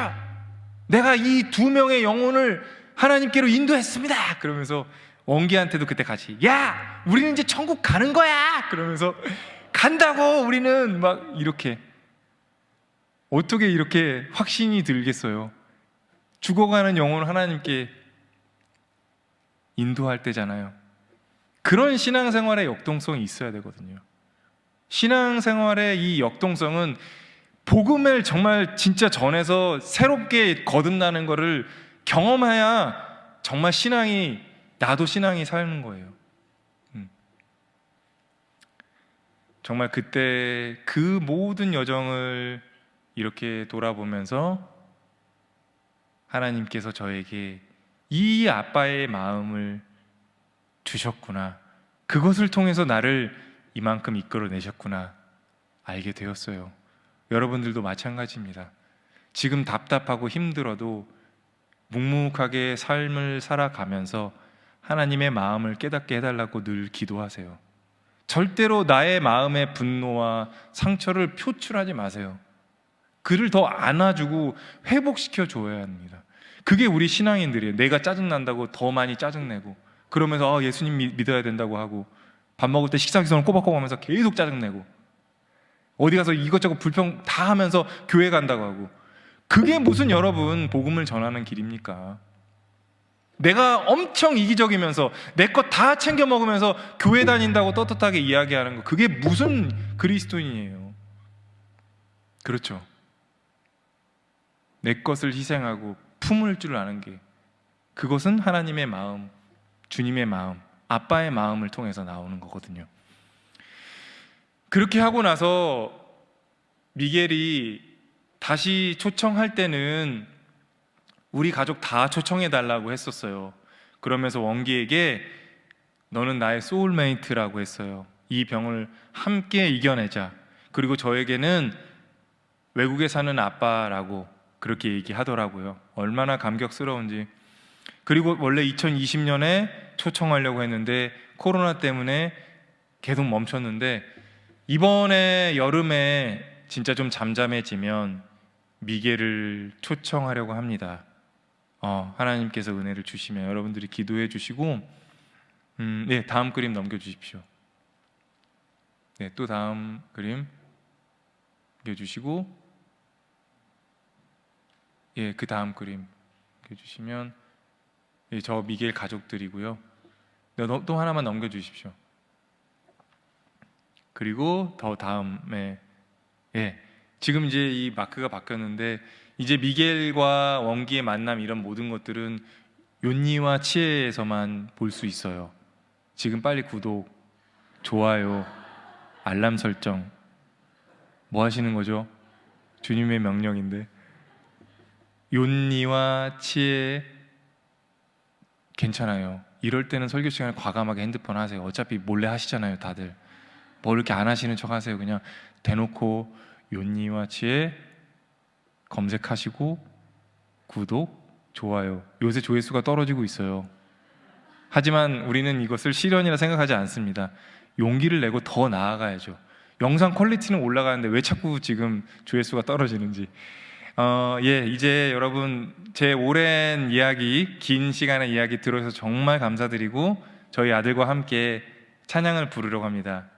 내가 이 2명의 영혼을 하나님께로 인도했습니다. 그러면서 원기한테도 그때 같이 야, 우리는 이제 천국 가는 거야. 그러면서 간다고 우리는 막 이렇게. 어떻게 이렇게 확신이 들겠어요? 죽어가는 영혼을 하나님께 인도할 때잖아요. 그런 신앙생활의 역동성이 있어야 되거든요. 신앙생활의 이 역동성은 복음을 정말 진짜 전해서 새롭게 거듭나는 것을 경험해야 정말 나도 신앙이 사는 거예요. 정말 그때 그 모든 여정을 이렇게 돌아보면서 하나님께서 저에게 이 아빠의 마음을 주셨구나, 그것을 통해서 나를 이만큼 이끌어내셨구나 알게 되었어요. 여러분들도 마찬가지입니다. 지금 답답하고 힘들어도 묵묵하게 삶을 살아가면서 하나님의 마음을 깨닫게 해달라고 늘 기도하세요. 절대로 나의 마음의 분노와 상처를 표출하지 마세요. 그를 더 안아주고 회복시켜 줘야 합니다. 그게 우리 신앙인들이에요. 내가 짜증난다고 더 많이 짜증내고, 그러면서 예수님 믿어야 된다고 하고, 밥 먹을 때 식사기선을 꼬박꼬박 하면서 계속 짜증내고, 어디 가서 이것저것 불평 다 하면서 교회 간다고 하고, 그게 무슨 여러분 복음을 전하는 길입니까? 내가 엄청 이기적이면서 내 것 다 챙겨 먹으면서 교회 다닌다고 떳떳하게 이야기하는 거, 그게 무슨 그리스도인이에요? 그렇죠. 내 것을 희생하고 품을 줄 아는 게, 그것은 하나님의 마음, 주님의 마음, 아빠의 마음을 통해서 나오는 거거든요. 그렇게 하고 나서 미겔이 다시 초청할 때는 우리 가족 다 초청해 달라고 했었어요. 그러면서 원기에게 너는 나의 소울메이트라고 했어요. 이 병을 함께 이겨내자. 그리고 저에게는 외국에 사는 아빠라고 그렇게 얘기하더라고요. 얼마나 감격스러운지. 그리고 원래 2020년에 초청하려고 했는데 코로나 때문에 계속 멈췄는데, 이번에 여름에 진짜 좀 잠잠해지면 미겔을 초청하려고 합니다. 하나님께서 은혜를 주시면 여러분들이 기도해 주시고, 네, 다음 그림 넘겨주십시오. 네, 또 다음 그림 넘겨주시고, 예, 그 다음 그림 넘겨주시면, 예, 저 미겔 가족들이고요. 네, 또 하나만 넘겨주십시오. 그리고 더 다음에, 예, 지금 이제 이 마크가 바뀌었는데, 이제 미겔과 원기의 만남, 이런 모든 것들은 욘니와 치에에서만 볼 수 있어요. 지금 빨리 구독, 좋아요, 알람 설정. 뭐 하시는 거죠? 주님의 명령인데. 욘니와 치에, 괜찮아요. 이럴 때는 설교 시간에 과감하게 핸드폰 하세요. 어차피 몰래 하시잖아요, 다들. 뭐 이렇게 안 하시는 척 하세요. 그냥 대놓고 욘니와 치에 검색하시고 구독, 좋아요. 요새 조회수가 떨어지고 있어요. 하지만 우리는 이것을 시련이라 생각하지 않습니다. 용기를 내고 더 나아가야죠. 영상 퀄리티는 올라가는데 왜 자꾸 지금 조회수가 떨어지는지. 예, 이제 여러분 제 오랜 이야기, 긴 시간의 이야기 들어주셔서 정말 감사드리고, 저희 아들과 함께 찬양을 부르려고 합니다.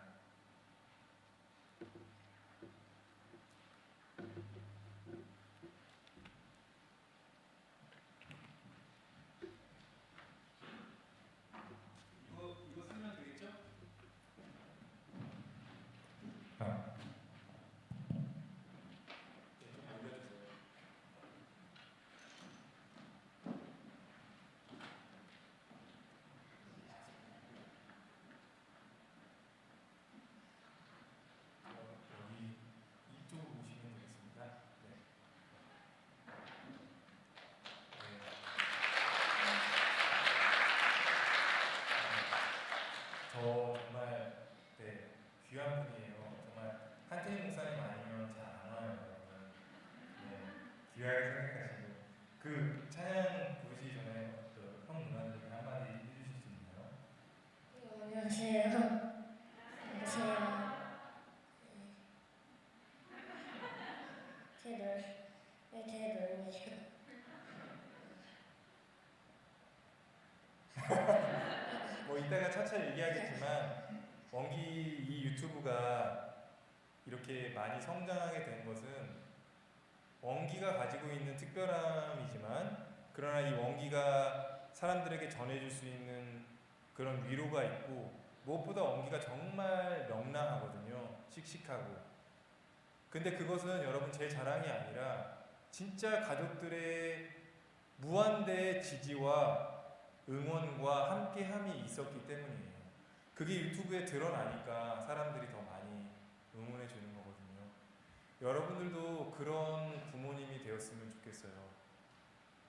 정말 귀한 분이에요. 정말 한태희 목사님 아니면 잘 안 와요, 여러분. 귀하게 생각하시고. 그 찬양 부르시기 전에 형 누나들에게 한마디 해주실 수 있나요? 안녕하세요. 안녕하세요. 제 넓이요. 뭐 이따가 차차 얘기하겠지만, 원기 이 유튜브가 이렇게 많이 성장하게 된 것은 원기가 가지고 있는 특별함이지만, 그러나 이 원기가 사람들에게 전해줄 수 있는 그런 위로가 있고, 무엇보다 원기가 정말 명랑하거든요. 씩씩하고. 근데 그것은 여러분 제 자랑이 아니라 진짜 가족들의 무한대의 지지와 응원과 함께함이 있었기 때문이에요. 그게 유튜브에 드러나니까 사람들이 더 많이 응원해 주는 거거든요. 여러분들도 그런 부모님이 되었으면 좋겠어요.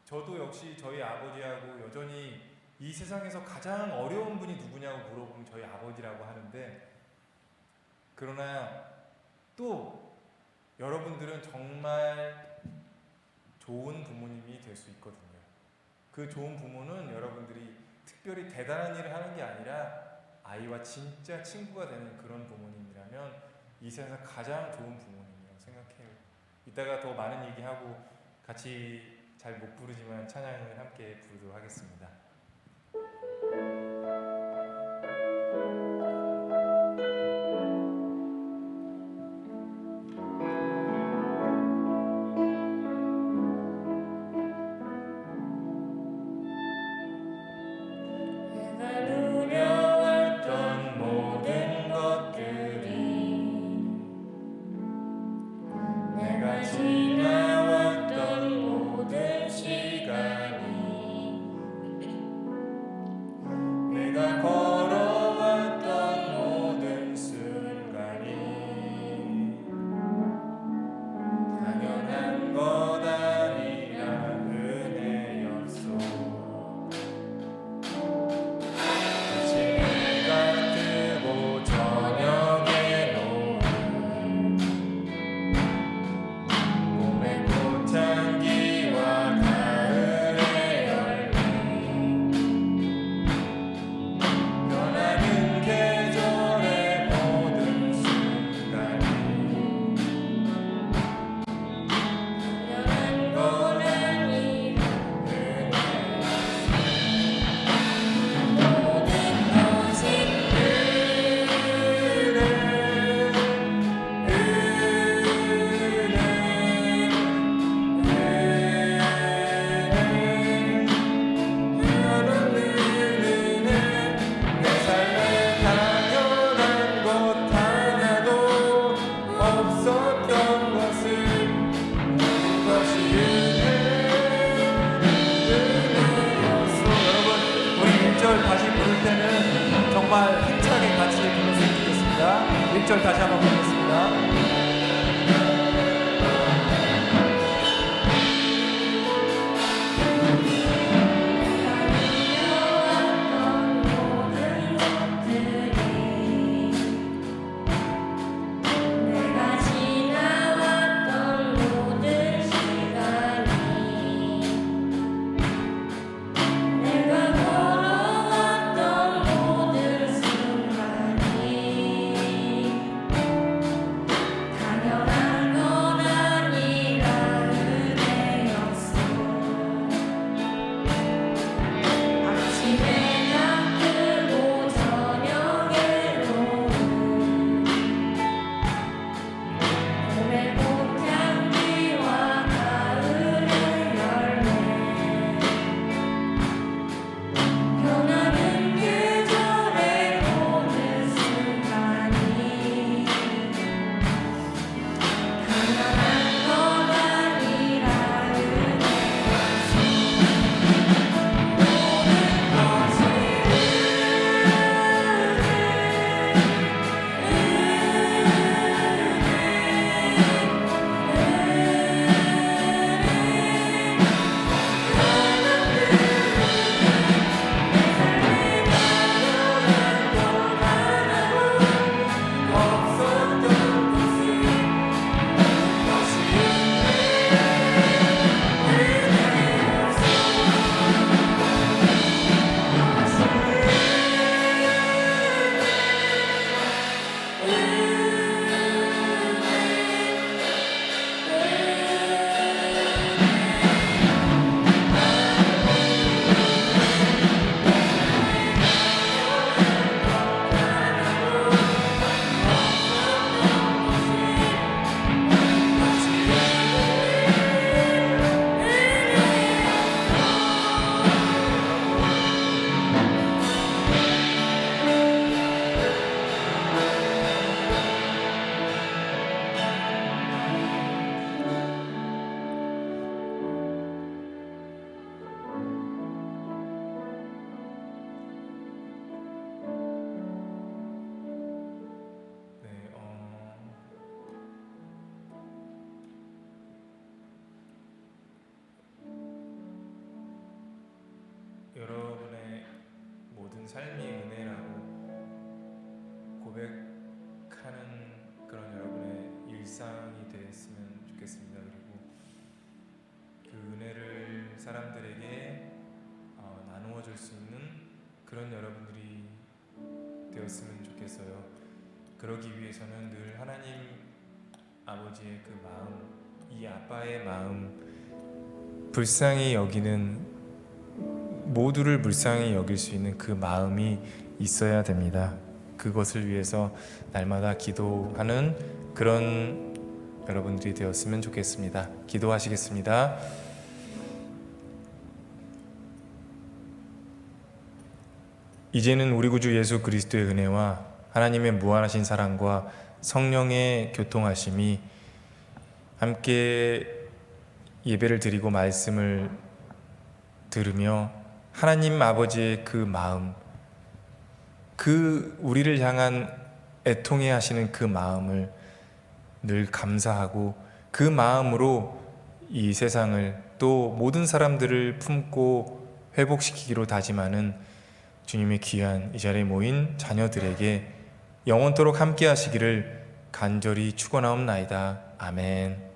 저도 역시 저희 아버지하고 여전히 이 세상에서 가장 어려운 분이 누구냐고 물어보면 저희 아버지라고 하는데, 그러나 또 여러분들은 정말 좋은 부모님이 될 수 있거든요. 그 좋은 부모는 여러분들이 특별히 대단한 일을 하는 게 아니라 아이와 진짜 친구가 되는 그런 부모님이라면 이 세상에서 가장 좋은 부모님이라고 생각해요. 이따가 더 많은 얘기하고 같이 잘 못 부르지만 찬양을 함께 부르도록 하겠습니다. 내가 누려왔던 모든 것들이 내가 지나왔던 모든 시간이 내가 걸어왔던 모든 순간이 당연한 것 아니라 은혜였소. 아침해가 뜨고 저녁에 노을 봄의 꽃향기와 가을의 열매 변하는 계절의 모든 순간이 당연한 것 아니라 모든 것이 내 삶에 당연한 것 하나도 없었던 것을 모든 것이 은혜였소. 여러분, 우리 1절 다시 부를 때는 정말 힘차게 같이 불렀으면 좋겠습니다. 1절 다시 한번 부르겠습니다. 내가 지나왔던 모든 시간이 내가 걸어왔던 모든 순간이 삶이 은혜라고 고백하는 그런 여러분의 일상이 됐으면 좋겠습니다. 그리고 그 은혜를 사람들에게 나누어 줄 수 있는 그런 여러분들이 되었으면 좋겠어요. 그러기 위해서는 늘 하나님 아버지의 그 마음, 이 아빠의 마음, 불쌍히 여기는, 모두를 불쌍히 여길 수 있는 그 마음이 있어야 됩니다. 그것을 위해서 날마다 기도하는 그런 여러분들이 되었으면 좋겠습니다. 기도하시겠습니다. 이제는 우리 구주 예수 그리스도의 은혜와 하나님의 무한하신 사랑과 성령의 교통하심이 함께 예배를 드리고 말씀을 들으며 하나님 아버지의 그 마음, 그 우리를 향한 애통해 하시는 그 마음을 늘 감사하고 그 마음으로 이 세상을 또 모든 사람들을 품고 회복시키기로 다짐하는 주님의 귀한 이 자리에 모인 자녀들에게 영원토록 함께 하시기를 간절히 축원하옵나이다. 아멘.